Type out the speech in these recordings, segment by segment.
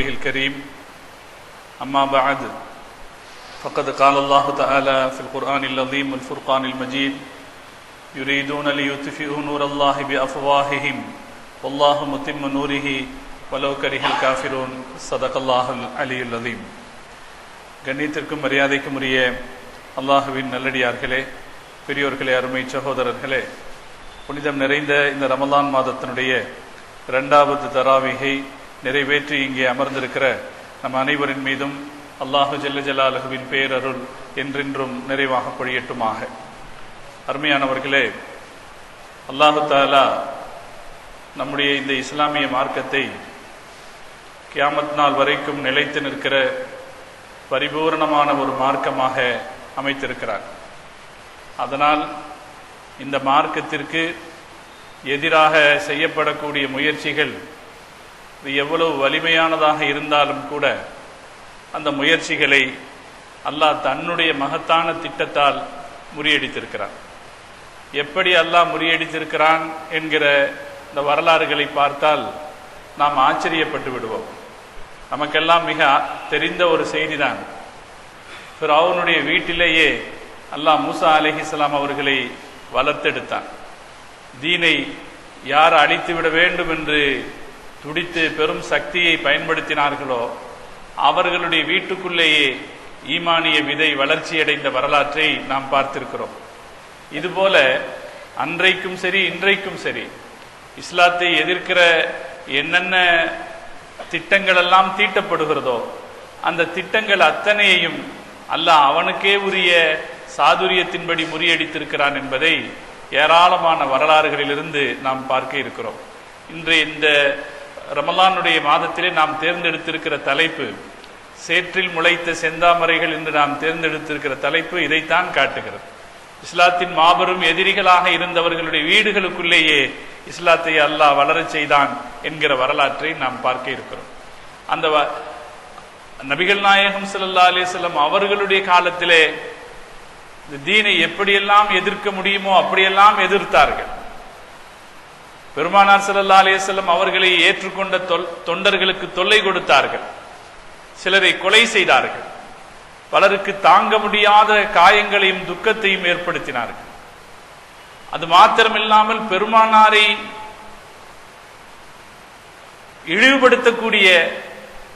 رسوله الكريم أما بعد فقد قال الله تعالى في القرآن العظيم والفرقان المجيد يريدون ليطفئوا نور الله بأفواههم والله متم نوره ولو كره الكافرون صدق الله العلي العظيم. கண்ணியத்திற்கும் மரியாதைக்கும் உரிய அல்லாஹுவின் நல்லடியார்களே, பெரியோர்களே, அருமை சகோதரர்களே, புனிதம் நிறைந்த இந்த ரமலான் மாதத்தினுடைய 2வது தராவிகை நிறைவேற்றி இங்கே அமர்ந்திருக்கிற நம் அனைவரின் மீதும் அல்லாஹு ஜல்ல ஜலாலுஹுவின் பேரருள் என்றென்றும் நிறைவாக பொழியட்டுமாக. அருமையானவர்களே, அல்லாஹு தஆலா நம்முடைய இந்த இஸ்லாமிய மார்க்கத்தை கியாமத் நாள் வரைக்கும் நிலைத்து நிற்கிற பரிபூர்ணமான ஒரு மார்க்கமாக அமைத்திருக்கிறார். அதனால் இந்த மார்க்கத்திற்கு எதிராக செய்யப்படக்கூடிய முயற்சிகள் இது எவ்வளவு வலிமையானதாக இருந்தாலும் கூட அந்த முயற்சிகளை அல்லாஹ் தன்னுடைய மகத்தான திட்டத்தால் முறியடித்திருக்கிறான். எப்படி அல்லாஹ் முறியடித்திருக்கிறான் என்கிற இந்த வரலாறுகளை பார்த்தால் நாம் ஆச்சரியப்பட்டு விடுவோம். நமக்கெல்லாம் மிக தெரிந்த ஒரு செய்திதான். ஃபிரௌனுடைய வீட்டிலேயே அல்லாஹ் மூசா அலைஹிஸ்ஸலாம் அவர்களை வளர்த்தெடுத்தான். தீனை யார் அழித்துவிட வேண்டும் என்று துடித்து பெரும் சக்தியை பயன்படுத்தினார்களோ அவர்களுடைய வீட்டுக்குள்ளேயே ஈமானிய விதை வளர்ச்சியடைந்த வரலாற்றை நாம் பார்த்திருக்கிறோம். இதுபோல அன்றைக்கும் சரி இன்றைக்கும் சரி இஸ்லாத்தை எதிர்க்கிற என்னென்ன திட்டங்கள் எல்லாம் தீட்டப்படுகிறதோ அந்த திட்டங்கள் அத்தனையையும் அல்லாஹ் அவனுக்கே உரிய சாதுரியத்தின்படி முறியடித்திருக்கிறான் என்பதை ஏராளமான வரலாறுகளிலிருந்து நாம் பார்க்க இருக்கிறோம். இன்றைய இந்த ரமலானுடைய மாதத்திலே நாம் தேர்ந்தெடுத்திருக்கிற தலைப்பு, சேற்றில் முளைத்த செந்தாமரைகள் என்று நாம் தேர்ந்தெடுத்திருக்கிற தலைப்பு இதைத்தான் காட்டுகிறது. இஸ்லாத்தின் மாபெரும் எதிரிகளாக இருந்தவர்களுடைய வீடுகளுக்குள்ளேயே இஸ்லாத்தை அல்லாஹ் வளரச் செய்தான் என்கிற வரலாற்றை நாம் பார்க்க இருக்கிறோம். அந்த நபிகள் நாயகம் ஸல்லல்லாஹு அலைஹி வஸல்லம் அவர்களுடைய காலத்திலே இந்த தீனை எப்படியெல்லாம் எதிர்க்க முடியுமோ அப்படியெல்லாம் எதிர்த்தார்கள். பெருமானார் ஸல்லல்லாஹு அலைஹி வஸல்லம் அவர்களை ஏற்றுக்கொண்ட தொண்டர்களுக்கு தொல்லை கொடுத்தார்கள். சிலரை கொலை செய்தார்கள். பலருக்கு தாங்க முடியாத காயங்களையும் துக்கத்தையும் ஏற்படுத்தினார்கள். அது மாத்திரமில்லாமல் பெருமானாரை இழிவுபடுத்தக்கூடிய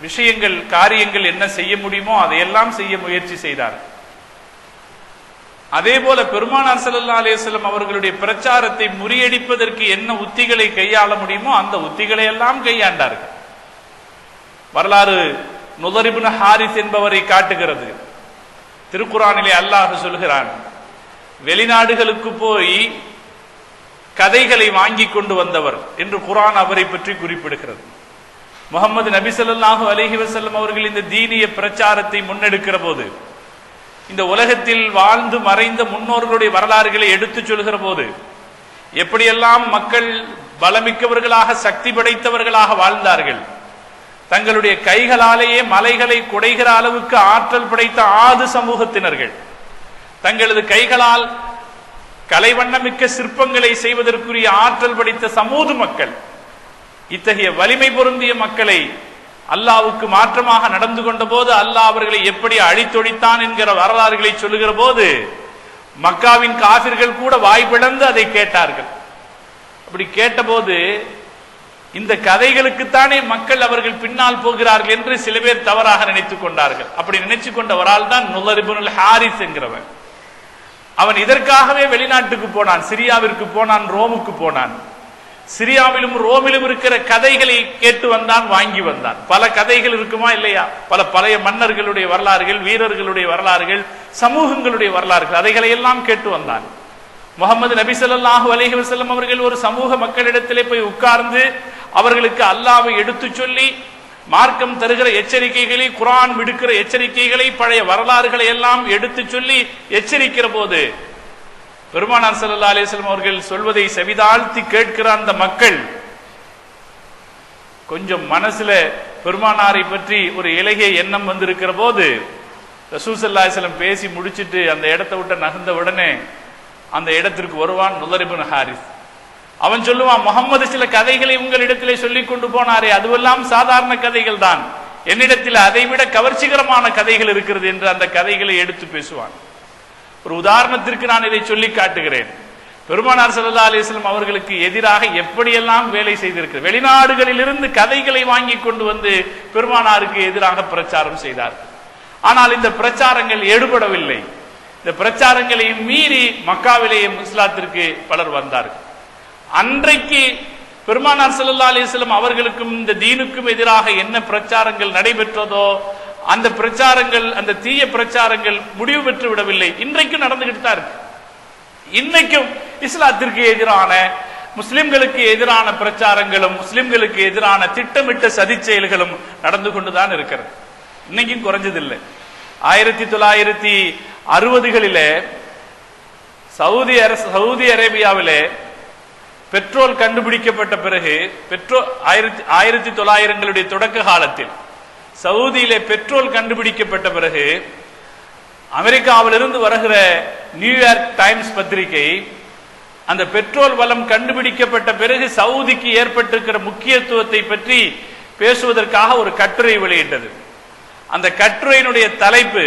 விஷயங்கள், காரியங்கள் என்ன செய்ய முடியுமோ அதையெல்லாம் செய்ய முயற்சி செய்தார்கள். அதே போல பெருமானார் ஸல்லல்லாஹு அலைஹி வஸல்லம் அவர்களுடைய பிரச்சாரத்தை முறியடிப்பதற்கு என்ன உத்திகளை கையாள முடியுமோ அந்த உத்திகளை எல்லாம் கையாண்டார்கள். வரலாறு நுதர் இப்னு ஹாரிஸ் என்பவரை காட்டுகிறது. திருக்குர்ஆனிலே அல்லாஹ் சொல்கிறான், வெளிநாடுகளுக்கு போய் கதைகளை வாங்கி கொண்டு வந்தவர் என்று குர்ஆன் அவரை பற்றி குறிப்பிடுகிறது. முஹம்மது நபி ஸல்லல்லாஹு அலைஹி வஸல்லம் அவர்கள் இந்த தீனிய பிரச்சாரத்தை முன்னெடுக்கிற போது, இந்த உலகத்தில் வாழ்ந்து மறைந்த முன்னோர்களுடைய வரலாறுகளை எடுத்துச் சொல்கிற போது எப்படியெல்லாம் மக்கள் பலமிக்கவர்களாக சக்தி படைத்தவர்களாக வாழ்ந்தார்கள், தங்களுடைய கைகளாலேயே மலைகளை குடைகிற அளவுக்கு ஆற்றல் படைத்த ஆது சமூகத்தினர்கள், தங்களது கைகளால் கலைவண்ணமிக்க சிற்பங்களை செய்வதற்குரிய ஆற்றல் படைத்த சமூக மக்கள், இத்தகைய வலிமை பொருந்திய மக்களை அல்லாஹ்வுக்கு மாற்றமாக நடந்து கொண்ட போது அல்லாஹ் அவர்களை எப்படி அழித்தொழித்தான் என்கிற வரலாறுகளை சொல்லுகிற போது மக்காவின் காபிர்கள் கூட வாய்ப்பிழந்து அதை கேட்டார்கள். அப்படி கேட்டபோது இந்த கதைகளுக்குத்தானே மக்கள் அவர்கள் பின்னால் போகிறார்கள் என்று சில பேர் தவறாக நினைத்துக் கொண்டார்கள். அப்படி நினைச்சு கொண்டவரால் தான் நுதர் இப்னு ஹாரிஸ் என்கிறவன். அவன் இதற்காகவே வெளிநாட்டுக்கு போனான், சிரியாவிற்கு போனான், ரோமுக்கு போனான். சிரியாவிலும் ரோமிலும் இருக்கிற கதைகளை கேட்டு வந்தான், வாங்கி வந்தான். பல கதைகள் இருக்குமா இல்லையா? பல பழைய மன்னர்களுடைய வரலாறுகள், வீரர்களுடைய வரலாறுகள், சமூகங்களுடைய வரலாறுகள், அதைகளை எல்லாம் கேட்டு வந்தான். முஹம்மது நபி ஸல்லல்லாஹு அலைஹி வஸல்லம் அவர்கள் ஒரு சமூக மக்களிடத்திலே போய் உட்கார்ந்து அவர்களுக்கு அல்லாஹ்வை எடுத்து சொல்லி மார்க்கம் தருகிற எச்சரிக்கைகளை, குர்ஆன் விடுக்கிற எச்சரிக்கைகளை, பழைய வரலாறுகளை எல்லாம் எடுத்து சொல்லி எச்சரிக்கிற போது பெருமானார் ஸல்லல்லாஹு அலைஹி வஸல்லம் அவர்கள் சொல்வதை செவிதாழ்த்தி கேட்கிற அந்த மக்கள் கொஞ்சம் மனசுல பெருமானாரை பற்றி ஒரு இலகிய எண்ணம் வந்திருக்கிற போது ரசூல் ஸல்லல்லாஹு அலைஹி வஸல்லம் பேசி முடிச்சிட்டு அந்த இடத்தை விட்டு நகர்ந்த உடனே அந்த இடத்திற்கு வருவான் நுதர் இப்னு ஹாரிஸ். அவன் சொல்லுவான், முகம்மது சில கதைகளை உங்களிடத்திலே சொல்லிக் கொண்டு போனாரே, அதுவெல்லாம் சாதாரண கதைகள் தான். என்னிடத்தில் அதைவிட கவர்ச்சிகரமான கதைகள் இருக்கிறது என்று அந்த கதைகளை எடுத்து பேசுவான். ஒரு உதாரணத்திற்கு நான் இதை சொல்லி காட்டுகிறேன். பெருமானார் ஸல்லல்லாஹு அலைஹி வஸல்லம் அவர்களுக்கு எதிராக எப்படியெல்லாம் வேலை செய்திருக்கிறது. வெளிநாடுகளிலிருந்து கதைகளை வாங்கி கொண்டு வந்து பெருமானாருக்கு எதிராக பிரச்சாரம் செய்தார். ஆனால் இந்த பிரச்சாரங்கள் எடுபடவில்லை. இந்த பிரச்சாரங்களை மீறி மக்காவிலேயே இஸ்லாத்திற்கு பலர் வந்தார்கள். அன்றைக்கு பெருமானார் ஸல்லல்லாஹு அலைஹி வஸல்லம் அவர்களுக்கும் இந்த தீனுக்கும் எதிராக என்ன பிரச்சாரங்கள் நடைபெற்றதோ அந்த பிரச்சாரங்கள், அந்த தீய பிரச்சாரங்கள் முடிவு பெற்று விடவில்லை. இன்றைக்கும் நடந்துகிட்டு தான் இருக்கு. இன்னைக்கும் இஸ்லாத்திற்கு எதிரான, முஸ்லிம்களுக்கு எதிரான பிரச்சாரங்களும் முஸ்லிம்களுக்கு எதிரான திட்டமிட்ட சதி செயல்களும் நடந்து கொண்டுதான் இருக்கிறது. இன்னைக்கும் குறைஞ்சதில்லை. 1960களிலே சவுதி அரேபியாவிலே பெட்ரோல் கண்டுபிடிக்கப்பட்ட பிறகு, 1900களுடைய தொடக்க காலத்தில் சவுதியிலே பெட்ரோல் கண்டுபிடிக்கப்பட்ட பிறகு அமெரிக்காவிலிருந்து வருகிற நியூயார்க் டைம்ஸ் பத்திரிகை அந்த பெட்ரோல் வளம் கண்டுபிடிக்கப்பட்ட பிறகு சவுதிக்கு ஏற்பட்டிருக்கிற முக்கியத்துவத்தை பற்றி பேசுவதற்காக ஒரு கட்டுரை வெளியிட்டது. அந்த கட்டுரையினுடைய தலைப்பு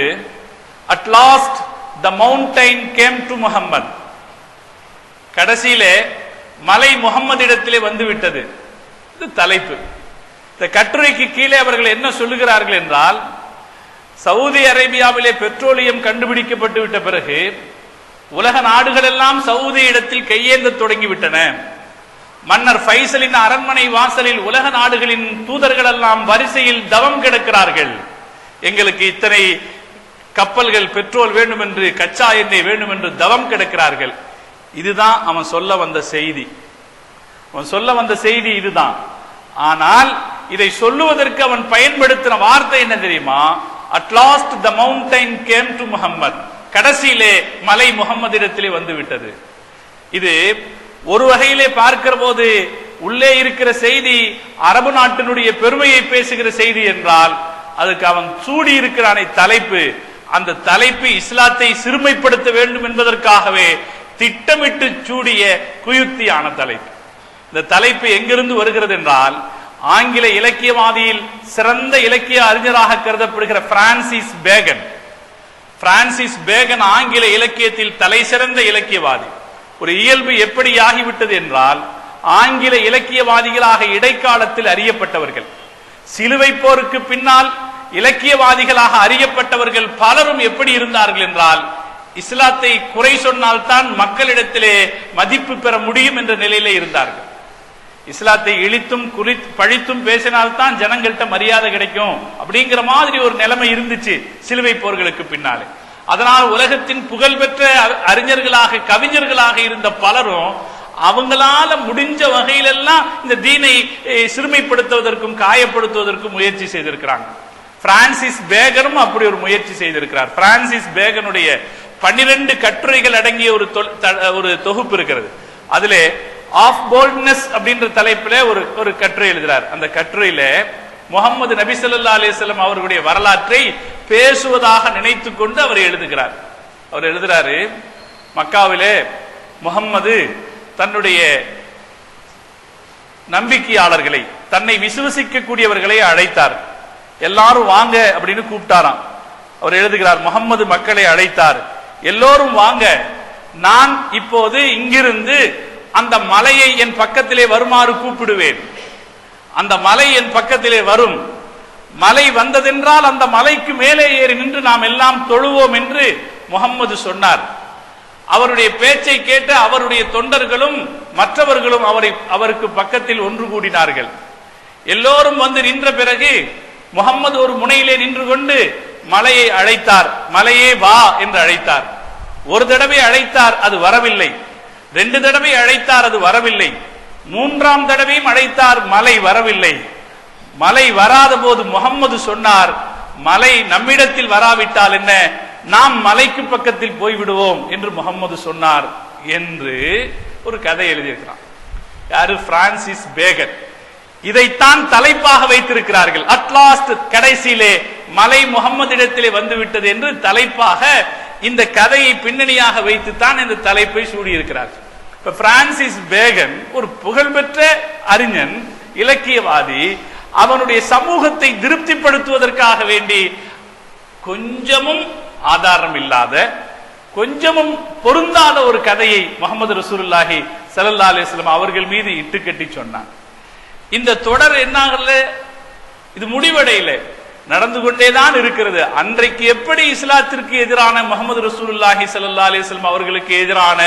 at lost the mountain came to Muhammad. கடைசியிலே மலை முகம்மதிடத்திலே வந்துவிட்டது. இது தலைப்பு. இந்த கட்டுரைக்கு கீழே அவர்கள் என்ன சொல்லுகிறார்கள் என்றால், சவுதி அரேபியாவிலே பெட்ரோலியம் கண்டுபிடிக்கப்பட்டு விட்ட பிறகு உலக நாடுகள் எல்லாம் சவுதி இடத்தில் கையேந்த தொடங்கிவிட்டன. மன்னர் ஃபைசலின் அரண்மனை வாசலில் உலக நாடுகளின் தூதர்கள் எல்லாம் வரிசையில் தவம் கிடக்கிறார்கள். எங்களுக்கு இத்தனை கப்பல்கள் பெட்ரோல் வேண்டும் என்று, கச்சா எண்ணெய் வேண்டும் என்று தவம் கிடக்கிறார்கள். இதுதான் அவன் சொல்ல வந்த செய்தி. அவன் சொல்ல வந்த செய்தி இதுதான். ஆனால் இதை சொல்லுவதற்கு அவன் பயன்படுத்தின வார்த்தை என்ன தெரியுமா? At lost the mountain came to Muhammad. கடைசியிலே மலை முகம்மதிடத்திலே வந்து விட்டது. இது ஒரு வகையிலே பார்க்கிற போது உள்ளே இருக்கிற செய்தி அரபு நாட்டினுடைய பெருமையை பேசுகிற செய்தி என்றால், அதுக்கு அவன் சூடி இருக்கிறானே தலைப்பு, அந்த தலைப்பு இஸ்லாத்தை சிறுமைப்படுத்த வேண்டும் என்பதற்காகவே திட்டமிட்டு சூடிய குயுக்தியான தலைப்பு. இந்த தலைப்பு எங்கிருந்து வருகிறது என்றால், ஆங்கில இலக்கியவாதியில் சிறந்த இலக்கிய அறிஞராக கருதப்படுகிற பிரான்சிஸ் பேகன் ஆங்கில இலக்கியத்தில் தலை சிறந்த இலக்கியவாதி. ஒரு இயல்பு எப்படி ஆகிவிட்டது என்றால், ஆங்கில இலக்கியவாதிகளாக இடைக்காலத்தில் அறியப்பட்டவர்கள், சிலுவை போருக்கு பின்னால் இலக்கியவாதிகளாக அறியப்பட்டவர்கள் பலரும் எப்படி இருந்தார்கள் என்றால், இஸ்லாத்தை குறை சொன்னால்தான் மக்களிடத்திலே மதிப்பு பெற முடியும் என்ற நிலையிலே இருந்தார்கள். இஸ்லாத்தை இழித்தும் பழித்தும் பேசினால்தான் ஜனங்கள்கிட்ட மரியாதை கிடைக்கும் அப்படிங்கிற மாதிரி ஒரு நிலைமை இருந்துச்சு சிலுவை போர்களுக்கு பின்னாலே. அதனால் உலகத்தின் புகழ்பெற்ற அறிஞர்களாக, கவிஞர்களாக இருந்த பலரும் அவங்களால முடிஞ்ச வகையிலெல்லாம் இந்த தீனை சிறுமைப்படுத்துவதற்கும் காயப்படுத்துவதற்கும் முயற்சி செய்திருக்கிறாங்க. பிரான்சிஸ் பேகனும் அப்படி ஒரு முயற்சி செய்திருக்கிறார். பிரான்சிஸ் பேகனுடைய 12 கட்டுரைகள் அடங்கிய ஒரு தொகுப்பு இருக்கிறது. அதிலே ஆஃப் போல்ட்னஸ் அப்படின்ற தலைப்பில் ஒரு கட்டுரை எழுதுகிறார். அந்த கட்டுரையில முகமது நபி ஸல்லல்லாஹு அலைஹி வஸல்லம் அவர்களுடைய வரலாற்றை பேசுவதாக நினைத்து கொண்டு அவர் எழுதுகிறார். அவர் எழுதுறாரு, மக்காவிலே முகம்மது தன்னுடைய நம்பிக்கையாளர்களை, தன்னை விசுவசிக்க கூடியவர்களை அழைத்தார். எல்லாரும் வாங்க அப்படின்னு கூப்பிட்டாராம். அவர் எழுதுகிறார், முகம்மது மக்களை அழைத்தார், எல்லோரும் வாங்க, நான் இப்போது இங்கிருந்து அந்த மலையை என் பக்கத்திலே வருமாறு கூப்பிடுவேன். அந்த மலை என் பக்கத்திலே வரும். மலை வந்ததென்றால் அந்த மலைக்கு மேலே ஏறி நின்று நாம் எல்லாம் தொழுவோம் என்று முகம்மது சொன்னார். அவருடைய பேச்சை கேட்டு அவருடைய தொண்டர்களும் மற்றவர்களும் அவருக்கு பக்கத்தில் ஒன்று கூடினார்கள். எல்லோரும் வந்து நின்ற பிறகு முகம்மது ஒரு முனையிலே நின்று கொண்டு மலையை அழைத்தார். மலையே வா என்று அழைத்தார். ஒரு தடவை அழைத்தார், அது வரவில்லை. 2 தடவை அழைத்தார், அது வரவில்லை. 3ஆம் தடவையும் அழைத்தார், மலை வரவில்லை. மலை வராத போது முகம்மது சொன்னார், மலை நம்மிடத்தில் வராவிட்டால் என்ன, நாம் மலைக்கு பக்கத்தில் போய்விடுவோம் என்று முகம்மது சொன்னார் என்று ஒரு கதை எழுதியிருக்கிறார். யாரு? Francis Bacon. இதைத்தான் தலைப்பாக வைத்திருக்கிறார்கள். அட்லாஸ்ட், கடைசியிலே மலை முகம்மதிடத்திலே வந்துவிட்டது என்று தலைப்பாக இந்த கதையை பின்னணியாக வைத்துத்தான் இந்த தலைப்பை சூடியிருக்கிறார்கள். இப்ப பிரான்சிஸ் பேகன் ஒரு புகழ்பெற்ற அறிஞன், இலக்கியவாதி. அவனுடைய சமூகத்தை திருப்திப்படுத்துவதற்காக வேண்டி கொஞ்சமும் ஆதாரம் இல்லாத, கொஞ்சமும் பொருந்தாத ஒரு கதையை முஹம்மது ரசூலுல்லாஹி ஸல்லல்லாஹு அலைஹி வஸல்லம் அவர்கள் மீது இட்டுக்கட்டி சொன்னான். இந்த தொடர் என்னாகல, இது முடிவடையில, நடந்து கொண்டேதான் இருக்கிறது. அன்றைக்கு எப்படி இஸ்லாத்திற்கு எதிரான முஹம்மது ரசூலுல்லாஹி ஸல்லல்லாஹு அலைஹி வஸல்லம் அவர்களுக்கு எதிரான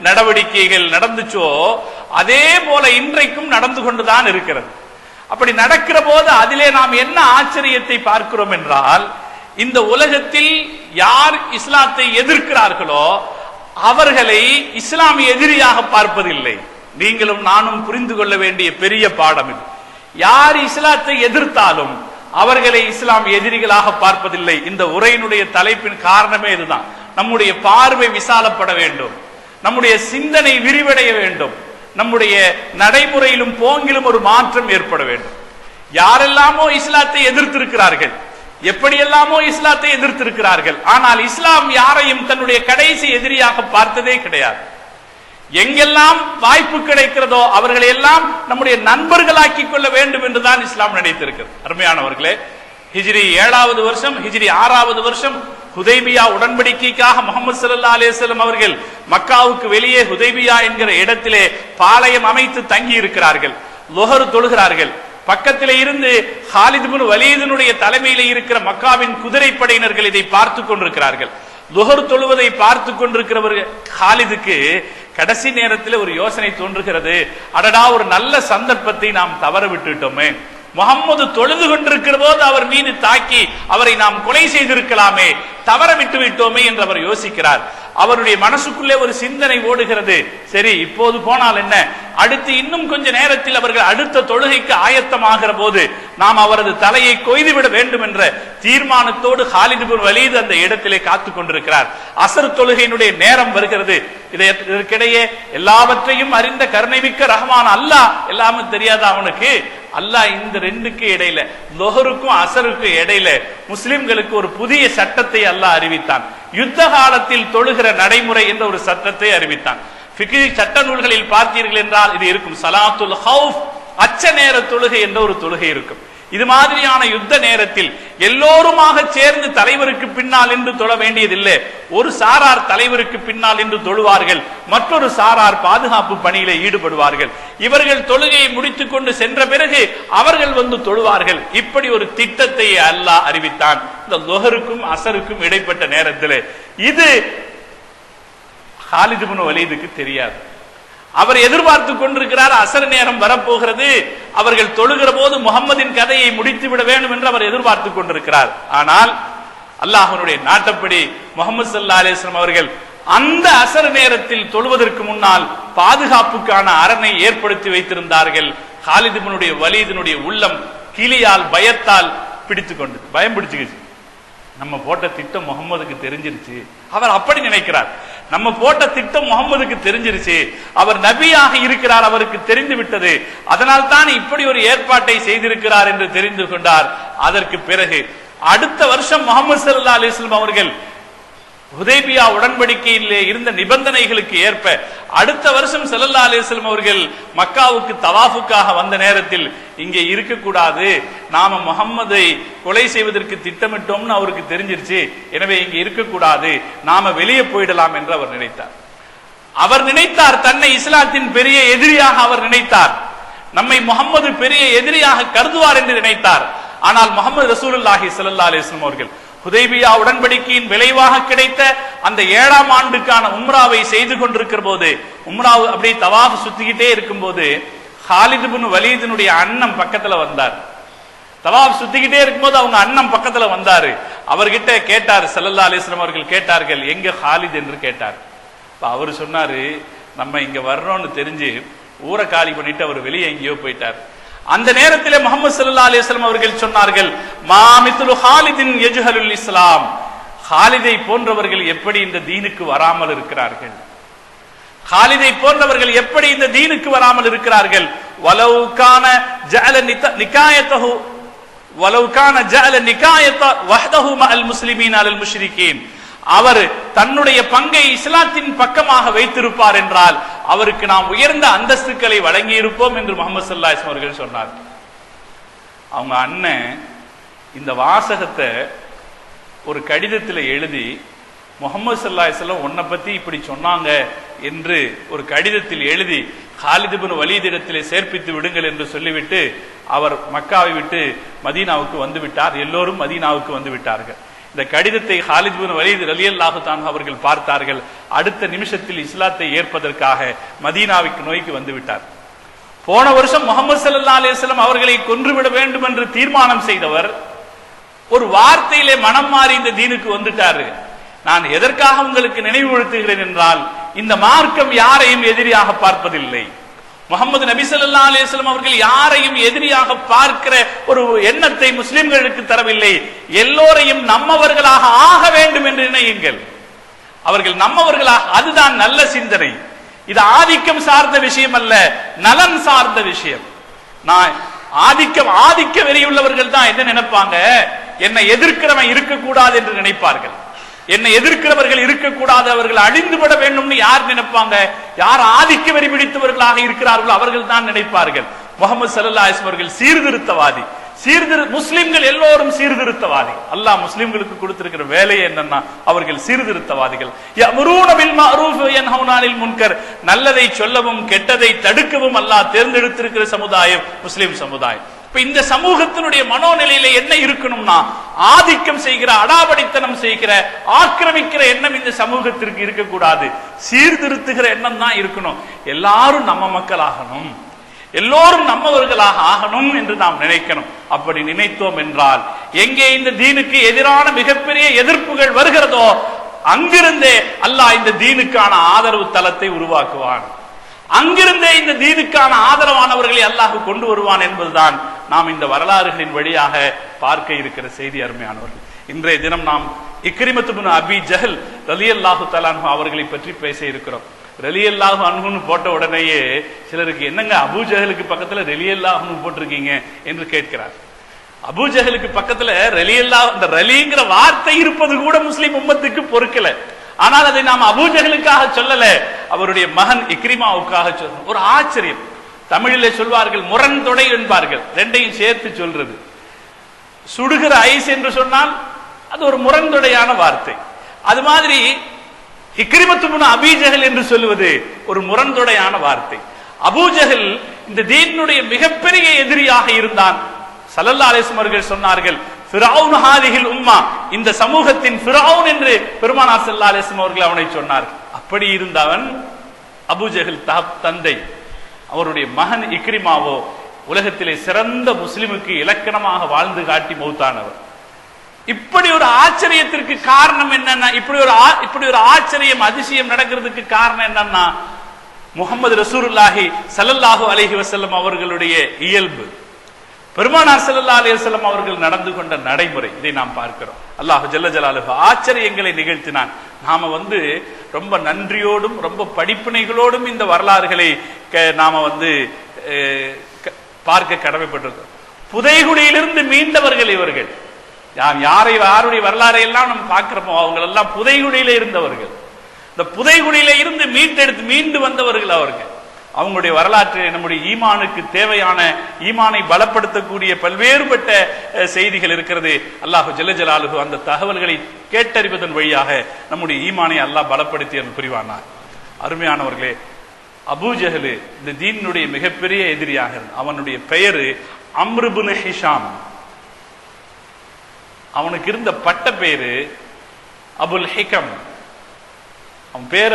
நடவடிக்கைகள் நடந்துச்சோ அதே போல இன்றைக்கும் நடந்து கொண்டுதான் இருக்கிறது. அப்படி நடக்கிற போது அதிலே நாம் என்ன ஆச்சரியத்தை பார்க்கிறோம் என்றால், இந்த உலகத்தில் யார் இஸ்லாத்தை எதிர்க்கிறார்களோ அவர்களை இஸ்லாமிய எதிரியாக பார்ப்பதில்லை. நீங்களும் நானும் புரிந்து கொள்ள வேண்டிய பெரிய பாடம் இது. யார் இஸ்லாத்தை எதிர்த்தாலும் அவர்களை இஸ்லாம் எதிரிகளாக பார்ப்பதில்லை. இந்த உரையினுடைய தலைப்பின் காரணமே இதுதான். நம்முடைய பார்வை விசாலப்பட வேண்டும், நம்முடைய சிந்தனை விரிவடைய வேண்டும், நம்முடைய நடைமுறையிலும் போங்கிலும் ஒரு மாற்றம் ஏற்பட வேண்டும். யாரெல்லாமோ இஸ்லாத்தை எதிர்த்திருக்கிறார்கள், எப்படியெல்லாமோ இஸ்லாத்தை எதிர்த்திருக்கிறார்கள், ஆனால் இஸ்லாம் யாரையும் தன்னுடைய கடைசி எதிரியாக பார்த்ததே கிடையாது. எங்கெல்லாம் வாய்ப்பு கிடைக்கிறதோ அவர்களை எல்லாம் நம்முடைய நண்பர்களாக்கிக் கொள்ள வேண்டும் என்றுதான் இஸ்லாம் நினைத்திருக்கிறது. அருமையானவர்களே, ஹிஜ்ரி 7வது வருஷம், ஹிஜ்ரி 6வது வருஷம் ஹுதைபியா உடன்படிக்கைக்காக முஹம்மது ஸல்லல்லாஹு அலைஹி வஸல்லம் அவர்கள் மக்காவுக்கு வெளியே ஹுதைபியா என்கிற இடத்திலே பாளையம் அமைத்து தங்கி இருக்கிறார்கள். லுஹர் தொழுகிறார்கள். பக்கத்திலே இருந்து ஹாலித் இப்னு வலீதினுடைய தலைமையிலே இருக்கிற மக்காவின் குதிரைப்படையினர்கள் இதை பார்த்து கொண்டிருக்கிறார்கள். லுஹர் தொழுவதை பார்த்து கொண்டிருக்கிறவர்கள் ஹாலிதுக்கு கடைசி நேரத்தில் ஒரு யோசனை தோன்றுகிறது. அடடா, ஒரு நல்ல சந்தர்ப்பத்தை நாம் தவற விட்டுட்டோமே, முஹம்மது தொழுது கொண்டிருக்கிற போது அவர் மீது தாக்கி அவரை நாம் கொலை செய்திருக்கலாமே, தவற விட்டு விட்டோமே என்று அவர் யோசிக்கிறார். அவருடைய மனசுக்குள்ளே ஒரு சிந்தனை ஓடுகிறது. சரி, இப்போது போனால் என்ன, அடுத்து இன்னும் கொஞ்ச நேரத்தில் அவர்கள் அடுத்த தொழுகைக்கு ஆயத்தமாகிற போது நாம் அவரது தலையை கொய்துவிட வேண்டும் என்ற தீர்மானத்தோடு ஹாலித் இப்னு வலீத் அந்த இடத்திலே காத்துக் கொண்டிருக்கிறார். அசர் தொழுகையினுடைய நேரம் வருகிறது. இதற்கிடையே எல்லாவற்றையும் அறிந்த கருணைமிக்க ரஹ்மான் அல்லாஹ், எல்லாமே தெரியாத அவனுக்கு, அல்லாஹ் இந்த ரெண்டுக்கு இடையில, லொஹருக்கும் அசருக்கும் இடையில முஸ்லிம்களுக்கு ஒரு புதிய சட்டத்தை அல்லாஹ் அறிவித்தான். யுத்த காலத்தில் தொழுகிற நடைமுறை என்ற ஒரு சட்டத்தை அறிவித்தான். ஃபிக்ஹ் சட்ட நூல்களில் பார்த்தீர்கள் என்றால் இது இருக்கும். ஸலாத்துல் ஹவுஃப், அச்ச நேர தொழுகை என்ற ஒரு தொழுகை இருக்கும். இது மாதிரியான யுத்த நேரத்தில் எல்லோருமாக சேர்ந்து தலைவருக்கு பின்னால் என்று தொழ வேண்டியதில்லை. ஒரு சாரார் தலைவருக்கு பின்னால் என்று தொழுவார்கள், மற்றொரு சாரார் பாதுகாப்பு பணியிலே ஈடுபடுவார்கள். இவர்கள் தொழுகையை முடித்துக் கொண்டு சென்ற பிறகு அவர்கள் வந்து தொழுவார்கள். இப்படி ஒரு திட்டத்தை அல்லாஹ் அறிவித்தான் இந்த லுஹருக்கும் அசருக்கும் இடைப்பட்ட நேரத்தில். இது ஹாலித் இப்னு வலீதுக்கு தெரியாது. அவர் எதிர்பார்த்து கொண்டிருக்கிறார், அசர் நேரம் வரப்போகிறது, அவர்கள் தொழுகிற போது முஹம்மதின் கதையை முடித்து விட வேண்டும் என்று அவர் எதிர்பார்த்து கொண்டிருக்கிறார். ஆனால் அல்லாஹ்வுடைய நாட்டப்படி முஹம்மது ஸல்லல்லாஹு அலைஹி வஸல்லம் அவர்கள் அந்த அசர் நேரத்தில் தொழுவதற்கு முன்னால் பாதுகாப்புக்கான அரணை ஏற்படுத்தி வைத்திருந்தார்கள். ஹாலித் இப்னு வலீதினுடைய உள்ளம் கிளியால் பயத்தால் பிடித்துக் கொண்டது, பயம் பிடிச்சுக்கிச்சு. நம்ம போட்ட திட்டம் முகம்மதுக்கு தெரிஞ்சிருச்சு. அவர் அப்படி நினைக்கிறார், நம்ம போட்ட திட்டம் முகம்மதுக்கு தெரிஞ்சிருச்சு, அவர் நபியாக இருக்கிறார், அவருக்கு தெரிந்து விட்டது, அதனால் தான் இப்படி ஒரு ஏற்பாட்டை செய்திருக்கிறார் என்று தெரிந்து கொண்டார். அதற்கு பிறகு அடுத்த வருஷம் முஹம்மது ஸல்லல்லாஹு அலைஹி வஸல்லம் அவர்கள் ஹுதைபியா உடன்படிக்கையில் இருந்த நிபந்தனைகளுக்கு ஏற்ப அடுத்த வருஷம் ஸல்லல்லாஹு அலைஹி வஸல்லம் அவர்கள் மக்காவுக்கு தவாஃபுக்காக வந்த நேரத்தில் இங்கே இருக்கக்கூடாது, நாம முஹம்மதை கொலை செய்வதற்கு திட்டமிட்டோம்னு அவருக்கு தெரிஞ்சிருச்சு, எனவே இங்கே இருக்கக்கூடாது, நாம வெளியே போயிடலாம் என்று அவர் நினைத்தார். அவர் நினைத்தார் தன்னை இஸ்லாத்தின் பெரிய எதிரியாக அவர் நினைத்தார், நம்மை முஹம்மது பெரிய எதிரியாக கருதுவார் என்று நினைத்தார். ஆனால் முஹம்மது ரசூலுல்லாஹி ஸல்லல்லாஹு அலைஹி வஸல்லம் அவர்கள் ஹுதைபியா உடன்படிக்கையின் விளைவாக கிடைத்த அந்த 7ஆம் ஆண்டுக்கான உம்ராவை செய்து கொண்டிருக்கிற போது, உம்ராவு அப்படியே தவாஃப் சுத்திக்கிட்டே இருக்கும் போது ஹாலித் இப்னு வலீதினுடைய அண்ணன் பக்கத்துல வந்தார். தவாஃப் சுத்திக்கிட்டே இருக்கும்போது அவங்க அண்ணன் பக்கத்துல வந்தாரு. அவர்கிட்ட கேட்டார், ஸல்லல்லாஹு அலைஹி வஸல்லம் அவர்கள் கேட்டார்கள், எங்க ஹாலித் என்று கேட்டார். அவர் சொன்னாரு, நம்ம இங்க வர்றோம்னு தெரிஞ்சு ஊரை காலி பண்ணிட்டு அவர் வெளியே எங்கேயோ போயிட்டார். அந்த நேரத்திலே முஹம்மது ஸல்லல்லாஹு அலைஹி வஸல்லம் அவர்கள் சொன்னார்கள், மா மித்லு ஹாலிதின் யஜ்ஹலுல் இஸ்லாம், ஹாலிதை போன்றவர்கள் எப்படி இந்த தீனுக்கு வராமல் இருக்கிறார்கள், ஹாலிதை போன்றவர்கள் எப்படி இந்த தீனுக்கு வராமல் இருக்கிறார்கள். வலவ் கான ஜஅல நிகாயத்தஹு வலவ் கான ஜஅல நிகாயத வஹ்தஹு மஅல் முஸ்லிமீன் அலல் முஷ்ரிகீன், அவர் தன்னுடைய பங்கை இஸ்லாத்தின் பக்கமாக வைத்திருப்பார் என்றால் அவருக்கு நாம் உயர்ந்த அந்தஸ்துக்களை வழங்கி இருப்போம் என்று முஹம்மது ஸல்லல்லாஹு அலைஹி வஸல்லம் அவர்கள் சொன்னார். அவங்க அண்ணன் இந்த வாசகத்தை ஒரு கடிதத்தில் எழுதி முஹம்மது ஸல்லல்லாஹு அலைஹி வஸல்லம் உன்னை பத்தி இப்படி சொன்னாங்க என்று ஒரு கடிதத்தில் எழுதி காலித் இப்னு வலீத் இடத்திலே சேர்ப்பித்து விடுங்கள் என்று சொல்லிவிட்டு அவர் மக்காவை விட்டு மதீனாவுக்கு வந்து விட்டார். எல்லோரும் மதீனாவுக்கு வந்து விட்டார்கள். இந்த கடிதத்தை காலித் இப்னு வலீத் ரலியல்லாஹு தஆலா அவர்கள் பார்த்தார்கள். அடுத்த நிமிஷத்தில் இஸ்லாத்தை ஏற்பதற்காக மதீனாவுக்கு நோய்க்கு வந்து விட்டார். போன வருஷம் முஹம்மது ஸல்லல்லாஹு அலைஹி வஸல்லம் அவர்களை கொன்றுவிட வேண்டும் என்று தீர்மானம் செய்தவர் ஒரு வார்த்தையிலே மனம் மாறி இந்த தீனுக்கு வந்துட்டாரு. நான் எதற்காக உங்களுக்கு நினைவுபடுத்துகிறேன் என்றால், இந்த மார்க்கம் யாரையும் எதிரியாக பார்ப்பதில்லை. முஹம்மது நபி ஸல்லல்லாஹு அலைஹி வஸல்லம் அவர்கள் யாரையும் எதிரியாக பார்க்கிற ஒரு எண்ணத்தை முஸ்லிம்களுக்கு தரவில்லை. எல்லோரையும் நம்மவர்களாக ஆக வேண்டும் என்று நினையுங்கள். அவர்கள் நம்மவர்களாக, அதுதான் நல்ல சிந்தனை. இது ஆதிக்கம் சார்ந்த விஷயம் அல்ல, நலன் சார்ந்த விஷயம். நான் ஆதிக்க வெறியுள்ளவர்கள் தான் என்ன நினைப்பாங்க, என்னை எதிர்க்கிறவன் இருக்கக்கூடாது என்று நினைப்பார்கள். என்னை எதிர்க்கிறவர்கள் இருக்கக்கூடாது, அவர்கள் அழிந்துபட வேண்டும்னு யார் நினைப்பாங்க? யார் ஆதிக்க வெறி பிடித்தவர்களாக இருக்கிறார்களோ அவர்கள் தான் நினைப்பார்கள். முஹம்மது ஸல்லல்லாஹு அலைஹி வஸல்லம் அவர்கள் சீர்திருத்தவாதி. முஸ்லிம்கள் எல்லோரும் சீர்திருத்தவாதி. அல்லாஹ் முஸ்லிம்களுக்கு கொடுத்திருக்கிற வேலை என்னன்னா, அவர்கள் சீர்திருத்தவாதிகள். யஅமுரூன பில் மஅரூஃப் வ யன்ஹவுன அனில் முன்கர், நல்லதை சொல்லவும் கெட்டதை தடுக்கவும் அல்லாஹ் தேர்ந்தெடுத்திருக்கிற சமுதாயம் முஸ்லிம் சமுதாயம். இந்த சமூகத்தினுடைய மனோநிலையில என்ன இருக்கணும்னா, ஆதிக்கம் செய்கிற, அடாவடித்தனம் செய்கிற, ஆக்கிரமிக்கிற எண்ணம் இந்த சமூகத்திற்கு இருக்கக்கூடாது. சீர்திருத்துகிற எண்ணம் தான் இருக்கணும். எல்லாரும் நம்ம மக்களாகணும், எல்லோரும் நம்மவர்களாக ஆகணும் என்று நாம் நினைக்கணும். அப்படி நினைத்தோம் என்றால், எங்கே இந்த தீனுக்கு எதிரான மிகப்பெரிய எதிர்ப்புகள் வருகிறதோ அங்கிருந்தே அல்லாஹ் இந்த தீனுக்கான ஆதரவு தளத்தை உருவாக்குவான். அங்கிருந்தே இந்த தீனுக்கான ஆதரவானவர்களை அல்லாஹ் கொண்டு வருவான் என்பதுதான் நாம் இந்த வரலாறுகளின் வழியாக பார்க்க இருக்கிற செய்தி. அருமையானவர்கள், இன்றைய தினம் நாம் இக்ரிமத் இப்னு அபி ஜஹல் ரலியல்லாஹு தஆலா அன்ஹு அவர்களை பற்றி பேச இருக்கிறோம். ரலியல்லாஹு அன்ஹுன்னு போட்ட உடனேயே சிலருக்கு என்னங்க அபூ ஜஹலுக்கு பக்கத்துல ரலியல்லாஹு அன்ஹு போட்டிருக்கீங்க என்று கேட்கிறார். அபூ ஜஹலுக்கு பக்கத்துல ரலியல்லாஹு, அந்த ரலிங்கிற வார்த்தை இருப்பது கூட முஸ்லிம் உம்மத்துக்கு பொறுக்கல. ஆனால் அதை நாம் அபூ ஜஹலுக்காக சொல்லல, அவருடைய மகன் இக்ரிமாவுக்காக சொல்றோம். ஒரு ஆச்சரியம். தமிழிலே சொல்வார்கள் முரண்தொடை என்பார்கள், ரெண்டையும் சேர்த்து சொல்றது. சுடுகிற ஐஸ் என்று சொன்னால் அது ஒரு முரண்தொடையான வார்த்தை. அது மாதிரி இக்ரிமத் இப்னு அபீ ஜஹல் என்று சொல்லுவது ஒரு முரண்தொடையான வார்த்தை. அபூ ஜஹல் இந்த தீனுடைய மிகப்பெரிய எதிரியாக இருந்தான். ஸல்லல்லாஹு அலைஹி வஸல்லம் அவர்கள் சொன்னார்கள், ஃபிரௌன் ஹாதிஹில் உம்மா, இந்த சமூகத்தின் ஃபிரௌன் என்று பெருமானார் ஸல்லல்லாஹு அலைஹி வஸல்லம் அவர்கள் அவனை சொன்னார்கள். அப்படி இருந்தவன் அபூ ஜஹல் தந்தை. அவருடைய மகன் இக்ரிமாவோ உலகத்திலே சிறந்த முஸ்லிமுக்கு இலக்கணமாக வாழ்ந்து காட்டி மௌத்தானவர். இப்படி ஒரு ஆச்சரியத்திற்கு காரணம் என்னன்னா, இப்படி ஒரு ஆச்சரியம், அதிசயம் நடக்கிறதுக்கு காரணம் என்னன்னா, முஹம்மது ரசூலுல்லாஹி ஸல்லல்லாஹு அலைஹி வஸல்லம் அவர்களுடைய இயல்பு, பெருமானார் ஸல்லல்லாஹு அலைஹி வஸல்லம் அவர்கள் நடந்து கொண்ட நடைமுறை. இதை நாம் பார்க்கிறோம். அல்லாஹ் ஜல்ல ஜலாலுஹு ஆச்சரியங்களை நிகழ்த்தினான். நாம ரொம்ப நன்றியோடும் ரொம்ப படிப்பினைகளோடும் இந்த வரலாறுகளை நாம பார்க்க கடமைப்பட்டிருக்கோம். புதைகுழியிலிருந்து மீண்டவர்கள் இவர்கள். யாருடைய வரலாறை எல்லாம் நம்ம பார்க்கிறோமோ அவங்க எல்லாம் புதைகுழியில இருந்தவர்கள். இந்த புதைகுழியில இருந்து மீண்டு வந்தவர்கள் அவர்கள். அவங்களுடைய வரலாற்றில் நம்முடைய ஈமானுக்கு தேவையான, ஈமானை பலப்படுத்தக்கூடிய பல்வேறுபட்ட செய்திகள் இருக்கிறது. அல்லாஹ் ஜல்ல ஜலாலுஹு அந்த தகவல்களை கேட்டறிவதன் வழியாக நம்முடைய ஈமானை அல்லாஹ் பலப்படுத்தி புரிவானார். அருமையானவர்களே, அபூ ஜஹல் இந்த தீனுடைய மிகப்பெரிய எதிரியாக இருந்தான். அவனுடைய பெயரு அம்ர் இப்னு ஹிஷாம். அவனுக்கு இருந்த பட்ட பேரு அபுல் ஹிகம். அவன் பேரு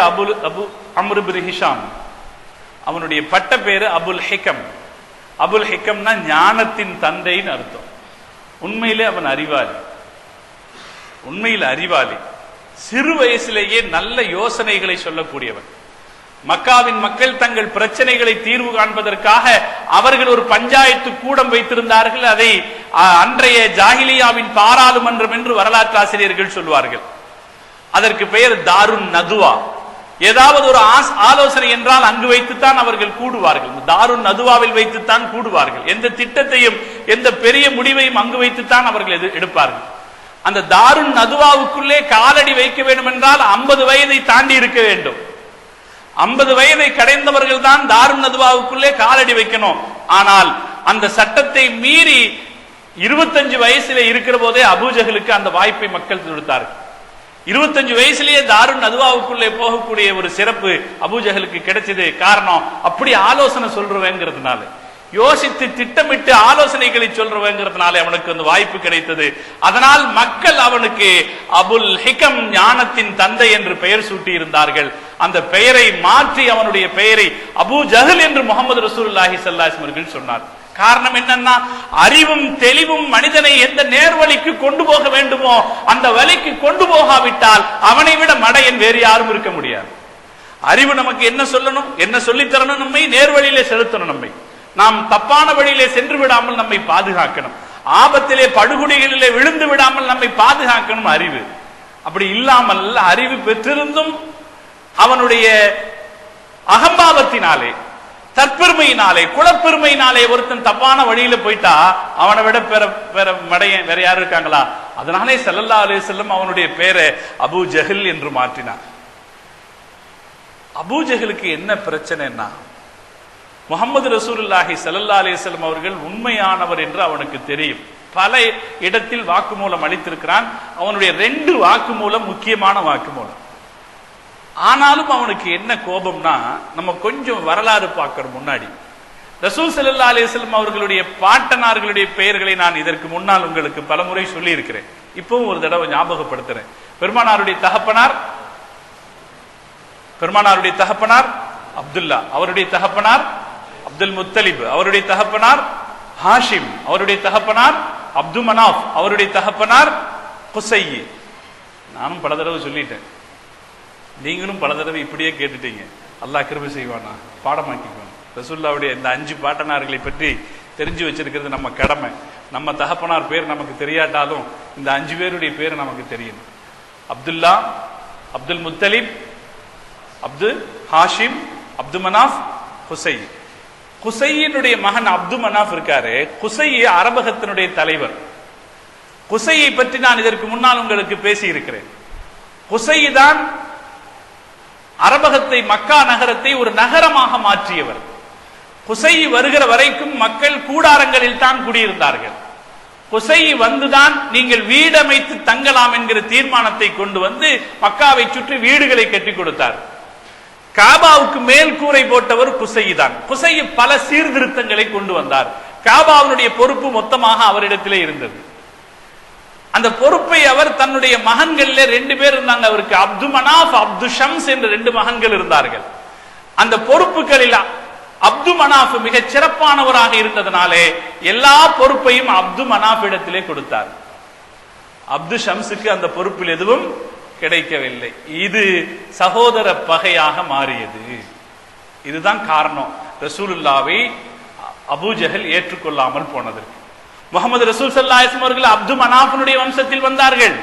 அம்ர் இப்னு ஹிஷாம். அவனுடைய பட்ட பேரு அபுல் ஹிகம். அபுல் ஹிகம்னா ஞானத்தின் தந்தைன்னு அர்த்தம். உண்மையிலே அவன் அறிவாளி, உண்மையில் அறிவாளி. சிறு வயசிலேயே நல்ல யோசனைகளை சொல்லக்கூடியவன். மக்காவின் மக்கள் தங்கள் பிரச்சனைகளை தீர்வு காண்பதற்காக அவர்கள் ஒரு பஞ்சாயத்து கூடம் வைத்திருந்தார்கள். அதை அன்றைய ஜாஹிலியாவின் பாராளுமன்றம் என்று வரலாற்று ஆசிரியர்கள் சொல்வார்கள். அதற்கு பெயர் தாருன் நதுவா. ஏதாவது ஒரு ஆலோசனை என்றால் அங்கு வைத்துத்தான் அவர்கள் கூடுவார்கள். தாருன் நதுவாவில் வைத்துத்தான் கூடுவார்கள். எந்த திட்டத்தையும் எந்த பெரிய முடிவையும் அங்கு வைத்துத்தான் அவர்கள் எடுப்பார்கள். அந்த தாருன் நதுவாவுக்குள்ளே காலடி வைக்க வேண்டும் என்றால் 50 வயதை தாண்டி இருக்க வேண்டும். 50 வயதை கடைந்தவர்கள் தான் தாருன் நதுவாவுக்குள்ளே காலடி வைக்கணும். ஆனால் அந்த சட்டத்தை மீறி 25 வயசுல இருக்கிற போதே அபூஜஹலுக்கு அந்த வாய்ப்பை மக்கள் கொடுத்தார்கள். 25 வயசுலயே தாருன் நதுவாவுக்குள்ளே போகக்கூடிய ஒரு சிறப்பு அபூஜஹலுக்கு கிடைச்சது. காரணம், அப்படி ஆலோசனை சொல்றவங்கிறதுனால, யோசித்து திட்டமிட்டு ஆலோசனைகளை சொல்றவங்கிறதுனால அவனுக்கு அந்த வாய்ப்பு கிடைத்தது. அதனால் மக்கள் அவனுக்கு அபுல் ஹிகம், ஞானத்தின் தந்தை என்று பெயர் சூட்டி இருந்தார்கள். அந்த பெயரை மாற்றி அவனுடைய பெயரை அபூ ஜஹல் என்று முகமது ரசூலுல்லாஹி ஸல்லல்லாஹு அலைஹி வஸல்லம் சொன்னார். காரணம் என்னன்னா, அறிவும் தெளிவும் மனிதனை எந்த நேர்வழிக்கு கொண்டு போக வேண்டுமோ அந்த வழிக்கு கொண்டு போகாவிட்டால் அவனை விட மடையன் வேறு யாரும் இருக்க முடியாது. அறிவு நமக்கு என்ன சொல்லணும், என்ன சொல்லித்தரணும், நம்மை நேர்வழியிலே செலுத்தணும், நம்மை நாம் தப்பான வழியிலே சென்று விடாமல் நம்மை பாதுகாக்கணும், ஆபத்திலே படுகொலைகளிலே விழுந்து விடாமல் நம்மை பாதுகாக்கணும் அறிவு. அப்படி இல்லாமல் அறிவு பெற்றிருந்தும் அவனுடைய அகம்பாவத்தினாலே, தற்பெருமையினாலே, குலப்பெருமையினாலே ஒருத்தன் தப்பான வழியில போயிட்டா அவனை விட வேற மடையன் வேற யாரும் இருக்காங்களா? அதனாலே ஸல்லல்லாஹு அலைஹி வஸல்லம் அவனுடைய பெயரை அபூ ஜஹல் என்று மாற்றினார். அபூ ஜஹலுக்கு என்ன பிரச்சனைன்னா, முஹம்மது ரசூலுல்லாஹி ஸல்லல்லாஹு அலைஹி வஸல்லம் அவர்கள் உண்மையானவர் என்று அவனுக்கு தெரியும். பல இடத்தில் வாக்குமூலம் அளித்திருக்கிறான். அவனுடைய 2 வாக்குமூலம் முக்கியமான வாக்குமூலம். ஆனாலும் அவனுக்கு என்ன கோபம்னா, நம்ம கொஞ்சம் வரலாறு பார்க்கணும். முன்னாடி ரசூல் ஸல்லல்லாஹு அலைஹி வஸல்லம் அவர்களுடைய பாட்டனார்களுடைய பெயர்களை நான் இதற்கு முன்னால் உங்களுக்கு பலமுறை சொல்லி இருக்கிறேன். இப்பவும் ஒரு தடவை ஞாபகப்படுத்துறேன். பெருமானாருடைய தகப்பனார் அப்துல்லா, அவருடைய தகப்பனார் அப்துல் முத்தலிப், அவருடைய தகப்பனார் ஹாஷிம், அவருடைய தகப்பனார் அப்து மனாஃப், அவருடைய தகப்பனார் குசை. நானும் பல தடவை சொல்லிட்டேன், நீங்களும் பல தடவை இப்படியே கேட்டுட்டீங்க. அல்லாஹ் கிருபை செய்வானா, பாடமாக்கிக்கணும். ரசூலுல்லாஹ்வுடைய இந்த 5 பாட்டனார்களை பற்றி தெரிஞ்சு வச்சிருக்கிறது நம்ம கடமை. நம்ம தகப்பனார் பேர் நமக்கு தெரியாட்டாலும் இந்த 5 பேருடைய பேர் நமக்கு தெரியும். அப்துல்லா, அப்துல் முத்தலிப், அப்து ஹாஷிம், அப்து மனாஃப், குசை. குசையினுடைய மகன் அப்து மனாஃப் இருக்காரு. குசை அரபகத்தினுடைய தலைவர். குசையை பற்றி நான் இதற்கு முன்னால் உங்களுக்கு பேசி இருக்கிறேன். குசை தான் அரபகத்தை, மக்கா நகரத்தை ஒரு நகரமாக மாற்றியவர். குசை வருகிற வரைக்கும் மக்கள் கூடாரங்களில் தான் குடியிருந்தார்கள். குசை வந்துதான் நீங்கள் வீடமைத்து தங்கலாம் என்கிற தீர்மானத்தை கொண்டு வந்து மக்காவை சுற்றி வீடுகளை கட்டி கொடுத்தார். காபாவுக்கு மேல் கூரை போட்டவர் குசை தான். குசை பல சீர்திருத்தங்களை கொண்டு வந்தார். காபாவுடைய பொறுப்பு மொத்தமாக அவரிடத்திலே இருந்தது. அந்த பொறுப்பை அவர் தன்னுடைய மகன்களிலே 2 பேர் இருந்தாங்க. அவருக்கு அப்து மனாஃப், அப்து ஷம்ஸ் என்ற 2 மகன்கள் இருந்தார்கள். அந்த பொறுப்புகளில் அப்து மனாஃப் மிகச் சிறப்பானவராக இருந்ததனாலே எல்லா பொறுப்பையும் அப்து மனாஃப் இடத்திலே கொடுத்தார். அப்து ஷம்ஸுக்கு அந்த பொறுப்பில் எதுவும் கிடைக்கவில்லை. இது சகோதர பகையாக மாறியது. இதுதான் காரணம் ரசூலுல்லாவை அபூ ஜஹல் ஏற்றுக்கொள்ளாமல் போனதற்கு. முகமது ரசூல் ஸல்லல்லாஹு அலைஹி வஸல்லம் அவர்கள் அப்து மனாஃபினுடைய வம்சத்தில் வந்தார்கள்.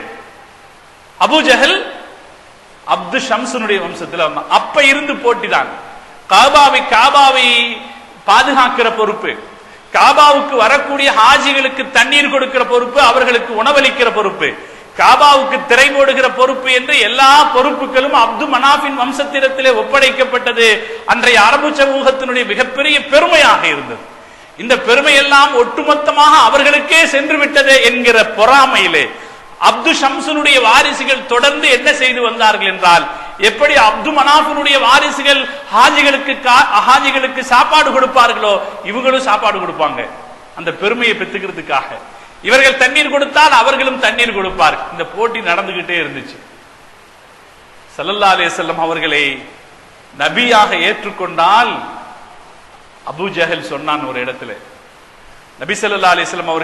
அபூ ஜஹல் அப்து ஷம்ஸினுடைய வம்சத்தில் வந்தான். அப்ப இருந்து போட்டிதான். காபாவை பாதுகாக்கிற பொறுப்பு, காபாவுக்கு வரக்கூடிய ஹாஜிகளுக்கு தண்ணீர் கொடுக்கிற பொறுப்பு, அவர்களுக்கு உணவளிக்கிற பொறுப்பு, காபாவுக்கு திரை போடுகிற பொறுப்பு என்று எல்லா பொறுப்புகளும் அப்து மனாஃபின் வம்சத்திடத்திலே ஒப்படைக்கப்பட்டது. அன்றைய அரபு சமூகத்தினுடைய மிகப்பெரிய பெருமையாக இருந்தது. இந்த பெருமையெல்லாம் ஒட்டுமொத்தமாக அவர்களுக்கே சென்று விட்டது என்கிற பொறாமையிலே அப்து ஷம்ஸுடைய வாரிசுகள் தொடர்ந்து என்ன செய்து வந்தார்கள் என்றால், எப்படி அப்து மனாஃபினுடைய வாரிசுகள் ஹாஜிகளுக்கு சாப்பாடு கொடுப்பார்களோ இவங்களும் சாப்பாடு கொடுப்பாங்க. அந்த பெருமையை பெற்றுக்கிறதுக்காக இவர்கள் தண்ணீர் கொடுத்தால் அவர்களும் தண்ணீர் கொடுப்பார். இந்த போட்டி நடந்துகிட்டே இருந்துச்சு. ஸல்லல்லாஹு அலைஹி வஸல்லம் அவர்களை நபியாக ஏற்றுக்கொண்டால் அபூ ஜஹல் சொன்னான் ஒரு இடத்துல, நபி ஸல்லல்லாஹு அலைஹி வஸல்லம்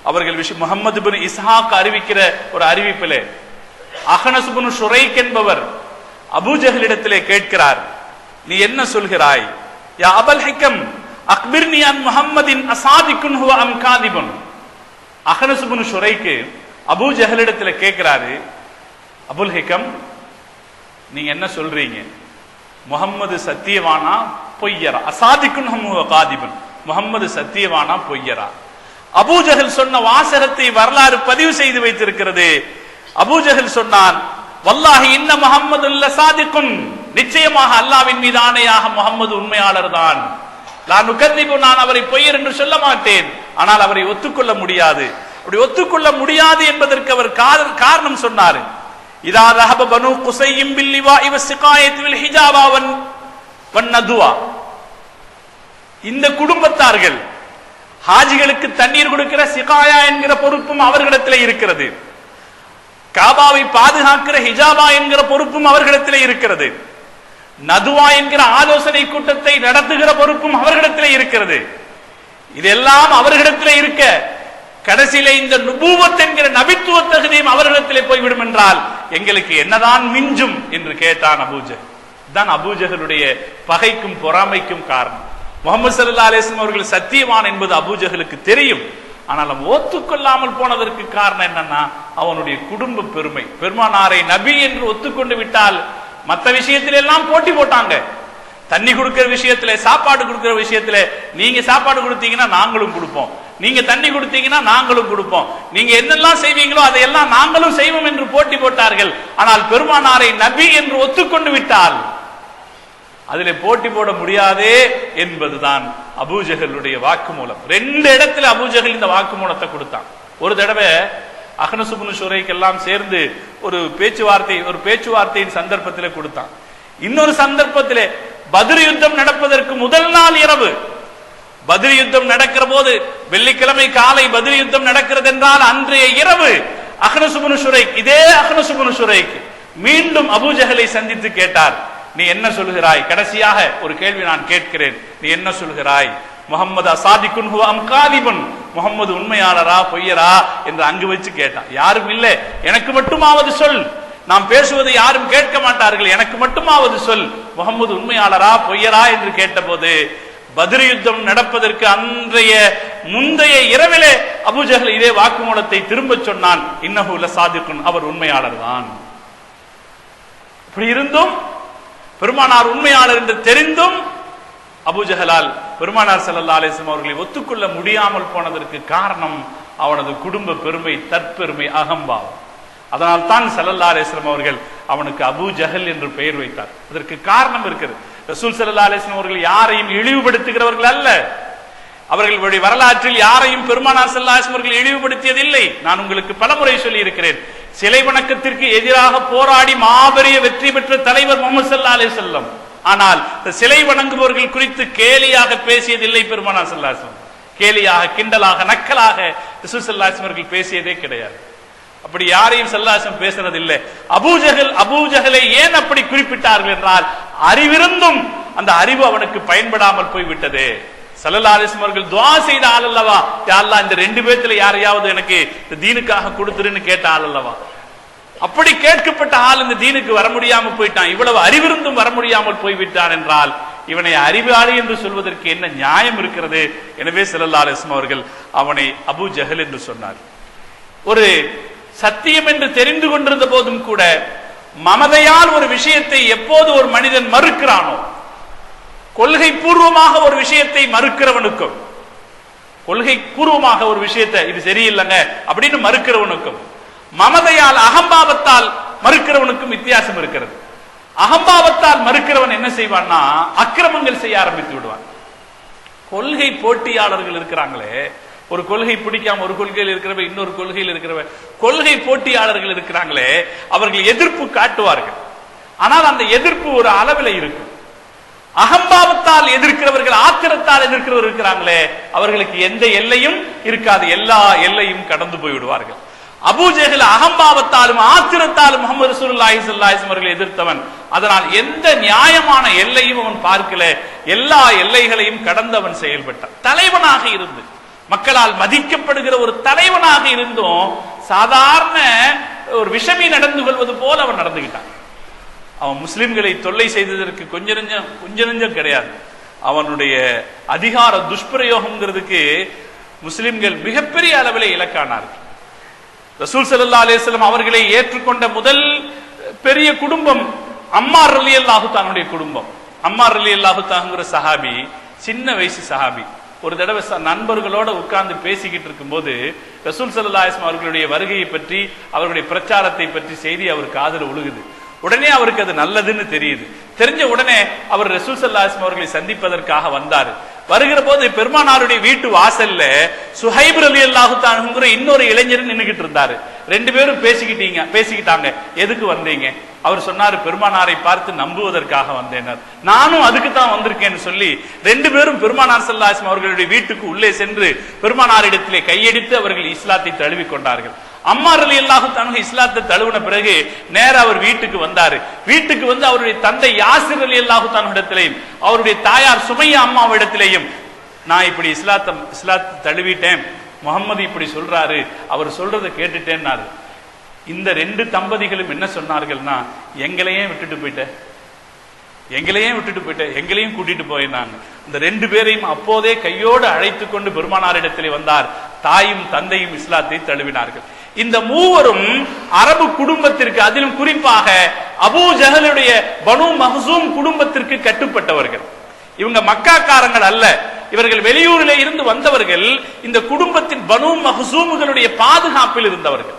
அவர்கள் முஹம்மது பின் இஸ்ஹாக் அறிவிக்கிற ஒரு அறிவிப்பிலே அஹ்னஸ் பின் ஷுரைக் என்பவர் அபூ ஜஹல் இடத்திலே கேட்கிறார், நீ என்ன சொல்கிறாய்? யா அபல் ஹிகம் அக்பிர்னி அன் முஹம்மதின் அஸாதிகுன் ஹுவ அம் காதிபுன். அஹ்னஸ் பின் ஷுரைக் அபூ ஜஹல் இடத்துல கேட்கிறாரு, அபுல் ஹிகம் நீங்க என்ன சொல்றீங்க? முஹம்மது சத்தியவானா பொய்யரா? அஸாதிகுன் ஹுவ காதிபுன், முஹம்மது சத்தியவானா பொய்யரா? அபூ ஜஹல் சொன்ன வாசகத்தை வரலாறு பதிவு செய்து வைத்திருக்கிறது. அபூ ஜஹல் சொன்னான், வல்லாஹி இன்ன முஹம்மது லஸாதிகுன், நிச்சயமாக அல்லாஹ்வின் மீது ஆணையாக முஹம்மது உண்மையாளர் தான். நான் அவரை பொய்யர் என்று சொல்ல மாட்டேன், ஆனால் அவரை ஒத்துக்கொள்ள முடியாது. அப்படி ஒத்துக்கொள்ள முடியாது என்பதற்கு அவர் காரணம் சொன்னார். இதா ரஹப பனு குஸையும் பில் லிவாஇ வஸ்ஸிகாயத்தி வல் ஹிஜாபா வன் நதுவா, இந்த குடும்பத்தார்கள் ஹாஜிகளுக்கு தண்ணீர் கொடுக்கிற சிகாயா என்கிற பொறுப்பும் அவர்களிடத்தில் இருக்கிறது, காபாவை பாதுகாக்கிற ஹிஜாபா என்கிற பொறுப்பும் அவர்களிடத்தில் இருக்கிறது, நதுவா என்கிற ஆலோசனை கூட்டத்தை நடத்துகிற பொறுப்பும் அவர்களிடத்தில் இருக்கிறது. இதெல்லாம் அவர்களிடத்தில் இருக்க கடைசியில இந்த நுபுவத் என்கிற நபித்துவ தகுதியும் அவர்களிடத்திலே போய்விடும் என்றால் எங்களுக்கு என்னதான் மிஞ்சும் என்று கேட்டான் அபூஜஹல். தான் அபூஜஹலுடைய பகைக்கும் பொறாமைக்கும் காரணம். முஹம்மது ஸல்லல்லாஹு அலைஹி வஸல்லம் அவர்கள் சத்தியவான் என்பது அபூஜஹலுக்கு தெரியும். ஆனால் அவன் ஒத்துக்கொள்ளாமல் போனதற்கு காரணம் என்னன்னா அவனுடைய குடும்ப பெருமை. பெருமானாரை நபி என்று ஒத்துக்கொண்டு விட்டால் மற்ற விஷயத்தில எல்லாம் போட்டி போட்டாங்க. தண்ணி கொடுக்கிற விஷயத்துல, சாப்பாடு கொடுக்கிற விஷயத்துல, நீங்க சாப்பாடு கொடுத்தீங்கன்னா நாங்களும் கொடுப்போம், நீங்க தண்ணி கொடுத்தீங்கன்னா நாங்களும் கொடுப்போம், நீங்க என்னெல்லாம் செய்வீங்களோ அதையெல்லாம் நாங்களும் செய்வோம் என்று போட்டி போட்டார்கள். ஆனால் பெருமானாரை நபி என்று ஒத்துக்கொண்டு விட்டால் அதிலே போட்டி போட முடியாதே என்பதுதான் அபூஜஹலுடைய வாக்குமூலம். 2 இடத்துல அபூஜஹல் இந்த வாக்குமூலத்தை கொடுத்தான். ஒரு தடவை அஹ்னஸ் இப்னு ஷுரைக் எல்லாம் சேர்ந்து ஒரு பேச்சுவார்த்தையின் சந்தர்ப்பத்தில் கொடுத்தான். இன்னொரு சந்தர்ப்பத்திலே பத்ர் யுத்தம் நடப்பதற்கு முதல் நாள் இரவு, பத்ர் யுத்தம் நடக்கிற போது வெள்ளிக்கிழமை காலை பத்ர் யுத்தம் நடக்கிறது என்றால் அன்றைய இரவு அஹ்னஸ் இப்னு ஷுரைக், இதே அஹ்னஸ் இப்னு ஷுரைக் மீண்டும் அபூஜஹலை சந்தித்து கேட்டார், நீ என்ன சொல்கிறாய்? கடைசியாக ஒரு கேள்வி நான் கேட்கிறேன், நீ என்ன சொல்கிறாய்? முஹம்மது அசாதிகுன் ஹுவ அம் காதிபுன், முஹம்மது உண்மையாளரா பொய்யரா என்று அங்கு வச்சு கேட்டான். யாரும் இல்லை, எனக்கு மட்டுமாவது சொல், நாம் பேசுவதை யாரும் கேட்க மாட்டார்கள், எனக்கு மட்டுமாவது சொல், முஹம்மது உண்மையாளரா பொய்யரா என்று கேட்டபோது பத்ர் யுத்தம் நடப்பதற்கு அன்றைய முந்தைய இரவிலே அபூஜஹல் இதே வாக்குமூலத்தை திரும்ப சொன்னான், இன்னஹு லசாதிகுன், அவர் உண்மையாளர் தான். இப்படி இருந்தும் பெருமானார் உண்மையாளர் என்று தெரிந்தும் அபூஜஹலால் பெருமானார் ஸல்லல்லாஹு அலைஹி வஸல்லம் அவர்களை ஒத்துக்கொள்ள முடியாமல் போனதற்கு காரணம் அவனது குடும்ப பெருமை, தற்பெருமை, அகம்பாவம். அதனால் தான் ஸல்லல்லாஹு அலைஹி வஸல்லம் அவர்கள் அவனுக்கு அபூஜஹல் என்று பெயர் வைத்தார். அதற்கு காரணம் இருக்கிறது. ரசூல் ஸல்லல்லாஹு அலைஹி வஸல்லம் அவர்கள் யாரையும் இழிவுபடுத்துகிறவர்கள் அல்ல. அவர்களுடைய வரலாற்றில் யாரையும் பெருமானார் ஸல்லல்லாஹு அலைஹி வஸல்லம் அவர்கள் இழிவுபடுத்தியதில்லை. நான் உங்களுக்கு பலமுறை சொல்லி இருக்கிறேன், சிலை வணக்கத்திற்கு எதிராக போராடி மாபெரிய வெற்றி பெற்ற தலைவர் முஹம்மது ஸல்லல்லாஹு அலைஹி வஸல்லம். ஆனால் சிலை வணங்குபவர்கள் குறித்து கேலியாக பேசியதில்லை பெருமானார் ஸல்லல்லாஹு அலைஹி வஸல்லம். கேலியாக, கிண்டலாக, நக்கலாக ரசூல் ஸல்லல்லாஹு அலைஹி வஸல்லம் அவர்கள் பேசியதே கிடையாது. அப்படி யாரையும் ஸல்லல்லாஹு அலைஹி வஸல்லம் பேசுறது இல்லை. அபூஜஹலை ஏன் அப்படி குறிப்பிட்டார்கள் என்றால் அறிவிருந்தும் அந்த அறிவு அவனுக்கு பயன்படாமல் போய்விட்டது. ஸல்லல்லாஹு அலைஹி வஸல்லம் அவர்கள் துஆ செய்த ஆள் அல்லவா, யா அல்லாஹ் இந்த 2 பேத்துல யாரையாவது எனக்கு இந்த தீனுக்காக கொடுத்துருன்னு கேட்ட ஆள் அல்லவா. அப்படி கேட்கப்பட்ட ஆள் இந்த தீனுக்கு வர முடியாமல் போயிட்டான், இவ்வளவு அறிவிருந்தும் வர முடியாமல் போய்விட்டான் என்றால் இவனை அறிவாளி என்று சொல்வதற்கு என்ன நியாயம் இருக்கிறது? எனவே ஸல்லல்லாஹு அலைஹி வஸல்லம் அவர்கள் அவனை அபூஜஹல் என்று சொன்னார். ஒரு சத்தியம் என்று தெரிந்து கொண்டிருந்த போதும் கூட மமதையால் ஒரு விஷயத்தை எப்போது ஒரு மனிதன் மறுக்கிறானோ, கொள்கை பூர்வமாக ஒரு விஷயத்தை மறுக்கிறவனுக்கும், கொள்கை பூர்வமாக ஒரு விஷயத்தை இது சரியில்லைங்க அப்படின்னு மறுக்கிறவனுக்கும், மமதையால் அகம்பாவத்தால் மறுக்கிறவனுக்கும் வித்தியாசம் இருக்கிறது. அகம்பாவத்தால் மறுக்கிறவன் என்ன செய்வான்னா அக்கிரமங்கள் செய்ய ஆரம்பித்து விடுவான். கொள்கை போட்டியாளர்கள் இருக்கிறாங்களே, ஒரு கொள்கை பிடிக்காம ஒரு கொள்கையில் இருக்கிறவ இன்னொரு கொள்கையில் இருக்கிறவ கொள்கை போட்டியாளர்கள் இருக்கிறாங்களே, அவர்கள் எதிர்ப்பு காட்டுவார்கள். ஆனால் அந்த எதிர்ப்பு ஒரு அளவில் இருக்கும். அகம்பாவத்தால் எதிர்க்கிறவர்கள், ஆத்திரத்தால் எதிர்க்கிறவர்கள் இருக்கிறாங்களே, அவர்களுக்கு எந்த எல்லையும் இருக்காது, எல்லா எல்லையும் கடந்து போய்விடுவார்கள். அபூஜஹல் அகம்பாவத்தாலும் ஆத்திரத்தாலும் முஹம்மது ரசூலுல்லாஹி ஸல்லல்லாஹு அலைஹி வஸல்லம் அவர்களை எதிர்த்தவன். அதனால் எந்த நியாயமான எல்லையும் அவன் பார்க்கல, எல்லா எல்லைகளையும் கடந்தவன் செயல்பட்டான். தலைவனாக இருந்து, மக்களால் மதிக்கப்படுகிற ஒரு தலைவனாக இருந்தும் சாதாரண ஒரு விஷமி நடந்து கொள்வது போல அவன் நடந்துகிட்டான். அவன் முஸ்லிம்களை தொல்லை செய்ததற்கு கொஞ்ச நெஞ்சம் கிடையாது. அவனுடைய அதிகார துஷ்பிரயோகம்ங்கிறதுக்கு முஸ்லிம்கள் மிகப்பெரிய அளவில் இலக்கானார்கள். ரசூல் ஸல்லல்லாஹு அலைஹி வஸல்லம் அவர்களை ஏற்றுக்கொண்ட முதல் பெரிய குடும்பம் அம்மார் ரலியல்லாஹு தஆலாவுடைய குடும்பம். அம்மார் ரலியல்லாஹு தஆலாங்கிற சஹாபி, சின்ன வயசு சஹாபி. ஒரு தடவை நண்பர்களோட உட்கார்ந்து பேசிக்கிட்டு இருக்கும்போது ரசூல் ஸல்லல்லாஹு அலைஹி வஸல்லம் அவர்களுடைய வருகையை பற்றி, அவர்களுடைய பிரச்சாரத்தை பற்றி செய்தி அவர் காதுல உழுகுது. உடனே அவருக்கு அது நல்லதுன்னு தெரியுது. தெரிஞ்ச உடனே அவர் ரசூல் ஸல்லல்லாஹு அலைஹி வஸல்லம் அவர்களை சந்திப்பதற்காக வந்தார். வருகிற போது பெருமானாருடைய வீட்டு வாசல்ல சுஹைப் ரலியல்லாஹு தஆலாங்கிற இன்னொரு இளைஞர் நின்னுகிட்டு இருந்தாரு. ரெண்டு பேரும் பேசிக்கிட்டாங்க. எதுக்கு வந்தீங்க? அவர் சொன்னாரு, பெருமானாரை பார்த்து நம்புவதற்காக வந்தேன், நானும் அதுக்கு தான் வந்திருக்கேன்னு சொல்லி ரெண்டு பேரும் பெருமானார் ஸல்லல்லாஹு அலைஹி வஸல்லம் அவர்களுடைய வீட்டுக்கு உள்ளே சென்று பெருமானாரிடத்திலே கையெடுத்து அவர்கள் இஸ்லாத்தை தழுவி கொண்டார்கள். அம்மார் ரலியல்லாஹு தஆலா இஸ்லாத்தை தழுவின பிறகு நேரா அவர் வீட்டுக்கு வந்தாரு. வீட்டுக்கு வந்து அவருடைய தந்தை யாசிர் ரலியல்லாஹு தஆலா இடத்திலேயும் அவருடைய தாயார் சுமையா அம்மாவிடத்திலேயும், நான் இப்படி இஸ்லாத்தை தழுவிட்டேன், முகம்மது இப்படி சொல்றாரு, அவர் சொல்றதை கேட்டுட்டேன்னாரு. இந்த ரெண்டு தம்பதிகளும் என்ன சொன்னார்கள்னா, எங்களையே விட்டுட்டு போயிட்ட, எங்களையும் கூட்டிட்டு போயினாங்க. இந்த ரெண்டு பேரையும் அப்போதே கையோடு அழைத்து கொண்டு பெருமானாரிடத்திலே வந்தார். தாயும் தந்தையும் இஸ்லாத்தை தழுவினார்கள். இந்த மூவரும் அரபு குடும்பத்திற்கு, அதிலும் குறிப்பாக அபூ ஜஹலுடைய பனு மஹ்சூம் குடும்பத்திற்கு கட்டுப்பட்டவர்கள். இவங்க மக்காக்காரங்கள் அல்ல, இவர்கள் வெளியூரிலே இருந்து வந்தவர்கள். இந்த குடும்பத்தின் பனு மஹ்சூம்களுடைய பாதுகாப்பில் இருந்தவர்கள்.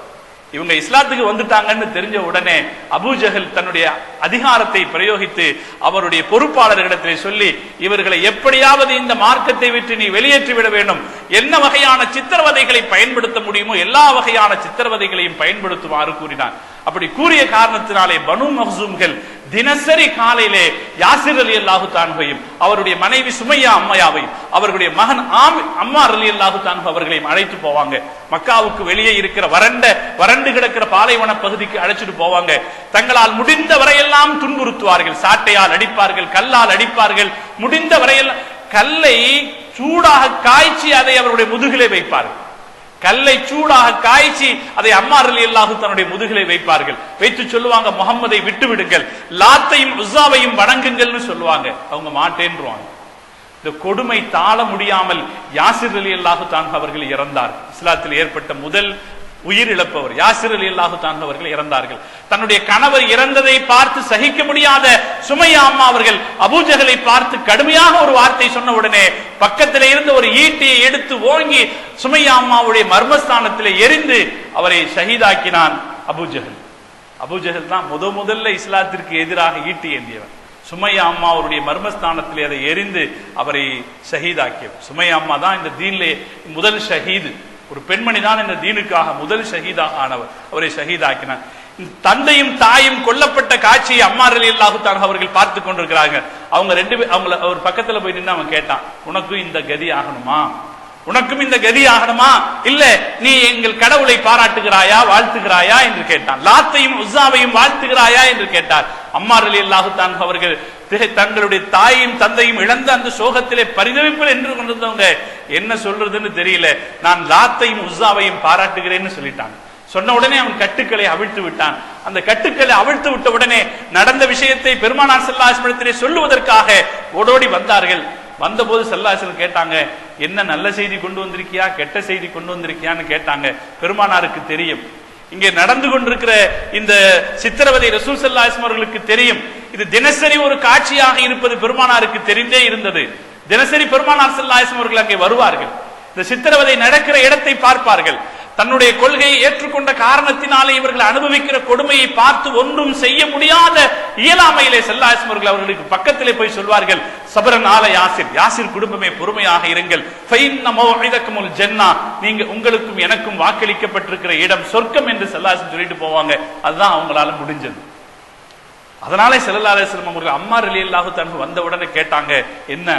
இவங்க இஸ்லாத்துக்கு வந்துட்டாங்கன்னு தெரிஞ்ச உடனே அபூ ஜஹல் தன்னுடைய அதிகாரத்தை பிரயோகித்து அவருடைய பொறுப்பாளர்களிடத்திலே சொல்லி, இவர்களை எப்படியாவது இந்த மார்க்கத்தை விட்டு நீ வெளியேற்றி விட வேண்டும், என்ன வகையான சித்திரவதைகளை பயன்படுத்த முடியுமோ எல்லா வகையான சித்திரவதைகளையும் பயன்படுத்துமாறு கூறினார். அப்படி கூறிய காரணத்தினாலே பனு மஹ்சூம்கள் தினசரி காலையிலே யாசிர் ரலியல்லாஹு தஆலாவையும் அவருடைய மனைவி சுமையா அம்மையாவையும் அவர்களுடைய மகன் அம்மார் ரலியல்லாஹு தஆலா அவர்களையும் அழைத்து போவாங்க. மக்காவுக்கு வெளியே இருக்கிற வறண்டு கிடக்கிற பாலைவன பகுதிக்கு அழைச்சிட்டு போவாங்க. தங்களால் முடிந்த வரையெல்லாம் துன்புறுத்துவார்கள். சாட்டையால் அடிப்பார்கள், கல்லால் அடிப்பார்கள். முடிந்த வரையெல்லாம் கல்லை சூடாக காய்ச்சி அதை அவருடைய முதுகிலே வைப்பார்கள். கல்லை சூடாக காய்ச்சி அதை அம்மார் ரலியல்லாஹு தன்னுடைய முதுகிலே வைப்பார்கள். வைத்து சொல்லுவாங்க, முகம்மதை விட்டு விடுங்கள், லாத்தையும் உஸ்ஸாவையும் வணங்குங்கள்னு சொல்லுவாங்க. அவங்க மாட்டேன்றுவாங்க. இந்த கொடுமை தாழ முடியாமல் யாசிர் ரலியல்லாஹு தஆலா அவர்கள் இறந்தார். இஸ்லாத்தில் ஏற்பட்ட முதல் உயிரிழப்பவர் யாசிர் ரலியல்லாஹு தஆலா அவர்கள் இறந்தார்கள். தன்னுடைய கணவர் இறந்ததை பார்த்து சகிக்க முடியாத சுமையா அம்மா அவர்கள் அபூ ஜஹலை பார்த்து கடுமையாக ஒரு வார்த்தை சொன்ன உடனே பக்கத்திலே இருந்து ஒரு ஈட்டியை எடுத்து ஓங்கி சுமையா அம்மாவுடைய மர்மஸ்தானத்திலே எரிந்து அவரை ஷஹீதாக்கினான் அபூ ஜஹல். அபூ ஜஹல் தான் முதல்ல இஸ்லாத்திற்கு எதிராக ஈட்டி ஏந்தியவர். சுமையா அம்மா அவருடைய மர்மஸ்தானத்திலே அதை எரிந்து அவரை ஷஹீதாக்கியவர். சுமையா அம்மா தான் இந்த தீனிலே முதல் ஷஹீது. ஒரு பெண்மணி தான் இந்த தீனுக்காக முதல் ஷஹீதாக ஆனவர். அவரை ஷஹீதாக்கினார். தந்தையும் தாயும் கொல்லப்பட்ட காட்சியை அம்மார் ரலியல்லாஹு தஆலா அவர்கள் பார்த்து கொண்டிருக்கிறாங்க. அவங்க ரெண்டு பேர் அவர் பக்கத்துல போய் நின்று அவன் கேட்டான், உனக்கும் இந்த கதி ஆகணுமா, உனக்கும் இந்த கதி ஆகணுமா, இல்ல நீ எங்கள் கடவுளை பாராட்டுகிறாயா வாழ்த்துகிறாயா என்று கேட்டான். லாத்தையும் உஸ்ஸாவையும் வாழ்த்துகிறாயா என்று கேட்டார். அம்மார் ரலியல்லாஹு தஆலா அவர்கள் தங்களுடைய தாயும் தந்தையும் இழந்த அந்த சோகத்திலே பரிதவிப்பில் என்று கொண்டிருந்தவங்க என்ன சொல்றதுன்னு தெரியல, நான் லாத்தையும் உஸ்ஸாவையும் பாராட்டுகிறேன்னு சொல்லிட்டாங்க. சொன்ன உடனே அவன் கட்டுக்களை அவிழ்த்து விட்டான். அந்த கட்டுக்களை அவிழ்த்து விட்ட உடனே நடந்த விஷயத்தை பெருமானார் ஸல்லல்லாஹு அலைஹி வஸல்லம் சொல்லுவதற்காக ஓடோடி வந்தார்கள். வந்தபோது ஸல்லல்லாஹு அலைஹி வஸல்லம் கேட்டாங்க, என்ன நல்ல செய்தி கொண்டு வந்திருக்கியா கெட்ட செய்தி கொண்டு வந்திருக்கியான்னு கேட்டாங்க. பெருமானாருக்கு தெரியும் இங்கே நடந்து கொண்டிருக்கிற இந்த சித்திரவதை ரசூல் ஸல்லல்லாஹு அலைஹி வஸல்லம் அவர்களுக்கு தெரியும். இது தினசரி ஒரு காட்சியாக இருப்பது பெருமானாருக்கு தெரிந்தே இருந்தது. தினசரி பெருமானார் ஸல்லல்லாஹு அலைஹி வஸல்லம் அவர்கள் அங்கே வருவார்கள். இந்த சித்திரவதை நடக்கிற இடத்தை பார்ப்பார்கள். தன்னுடைய கொள்கையை ஏற்றுக்கொண்ட காரணத்தினாலே இவர்கள் அனுபவிக்கிற கொடுமையை பார்த்து ஒன்றும் செய்ய முடியாத இயலாமையிலே ஸல்லல்லாஹு அலைஹி வஸல்லம் அவர்களுக்கு பக்கத்திலே போய் சொல்வார்கள், சபரன் ஆல யாசிர் குடும்பமே பொறுமையாக இருங்கள், ஃபைன்ன மௌஇதகுமுல் ஜன்னah, நீங்க உங்களுக்கும் எனக்கும் வாக்களிக்கப்பட்டிருக்கிற இடம் சொர்க்கம் என்று ஸல்லல்லாஹு அலைஹி வஸல்லம் சொல்லிட்டு போவாங்க. அதுதான் அவங்களால முடிஞ்சது. அதனாலே ஸல்லல்லாஹு அலைஹி வஸல்லம் அவர்கள் அம்மார் ரலியல்லாஹு தஆலா வந்த உடனே கேட்டாங்க, என்ன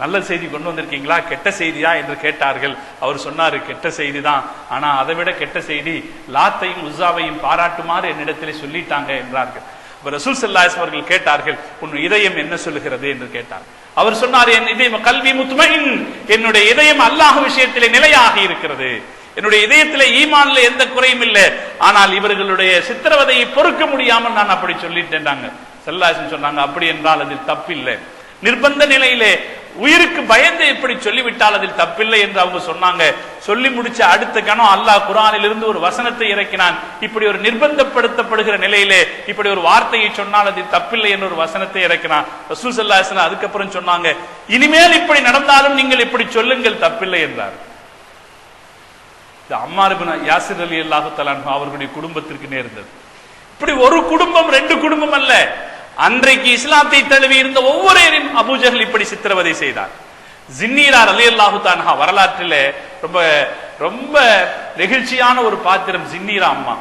நல்ல செய்தி கொண்டு வந்திருக்கீங்களா கெட்ட செய்தியா என்று கேட்டார்கள். அவர் சொன்னாரு, கெட்ட செய்தி தான், ஆனா அதை விட கெட்ட செய்தி லாத்தையும் உஸ்ஸாவையும் பாராட்டுமாறு என்னிடத்திலே சொல்லிட்டாங்க என்றார்கள். ரசூல் ஸல்லல்லாஹு அலைஹி அவர்கள் கேட்டார்கள், உன் இதயம் என்ன சொல்லுகிறது என்று கேட்டார். அவர் சொன்னார், என் இதயம் கல்வி முத்மஇன், என்னுடைய இதயம் அல்லாஹ் விஷயத்திலே நிலையாக இருக்கிறது, என்னுடைய இதயத்திலே ஈமான்ல எந்த குறையும் இல்லை, ஆனால் இவர்களுடைய சித்திரவதையை பொறுக்க முடியாமல் நான் அப்படி சொல்லிட்டேன். ஸல்லல்லாஹு அலைஹி சொன்னாங்க, அப்படி என்றால் அதில் தப்பில்லை, நிர்பந்த நிலையிலே உயிருக்கு பயந்து இப்படி சொல்லிவிட்டால் அதில் தப்பில்லை என்று அவங்க சொன்னாங்க. சொல்லி முடிச்ச அடுத்த கணம் அல்லாஹ் குர்ஆனில் இருந்து ஒரு வசனத்தை இறக்கினான். இப்படி ஒரு நிர்பந்தப்படுத்தப்படுகிற நிலையிலே இப்படி ஒரு வார்த்தையை சொன்னால் அதில் தப்பில்லை என்ற ஒரு வசனத்தை இறக்கினான். ரசூல் ஸல்லல்லாஹு அலைஹி வஸல்லம் அதுக்கப்புறம் சொன்னாங்க, இனிமேல் இப்படி நடந்தாலும் நீங்கள் இப்படி சொல்லுங்கள் தப்பில்லை என்றார். அம்மார் இப்னு யாசிர் ரலியல்லாஹு தஆலா அவர்களுடைய குடும்பத்திற்கு நேர்ந்தது. இப்படி ஒரு குடும்பம் ரெண்டு குடும்பம் அல்ல, அன்றைக்கு இஸ்லாத்தை தழுவி இருந்த ஒவ்வொருவரையும் அபூ ஜஹல் இப்படி சித்திரவதை செய்தார். ஜின்னீரா ரலியல்லாஹு தஆலா வரலாற்றிலே ரொம்ப ரொம்ப நெகிழ்ச்சியான ஒரு பாத்திரம் ஜின்னீரா அம்மா.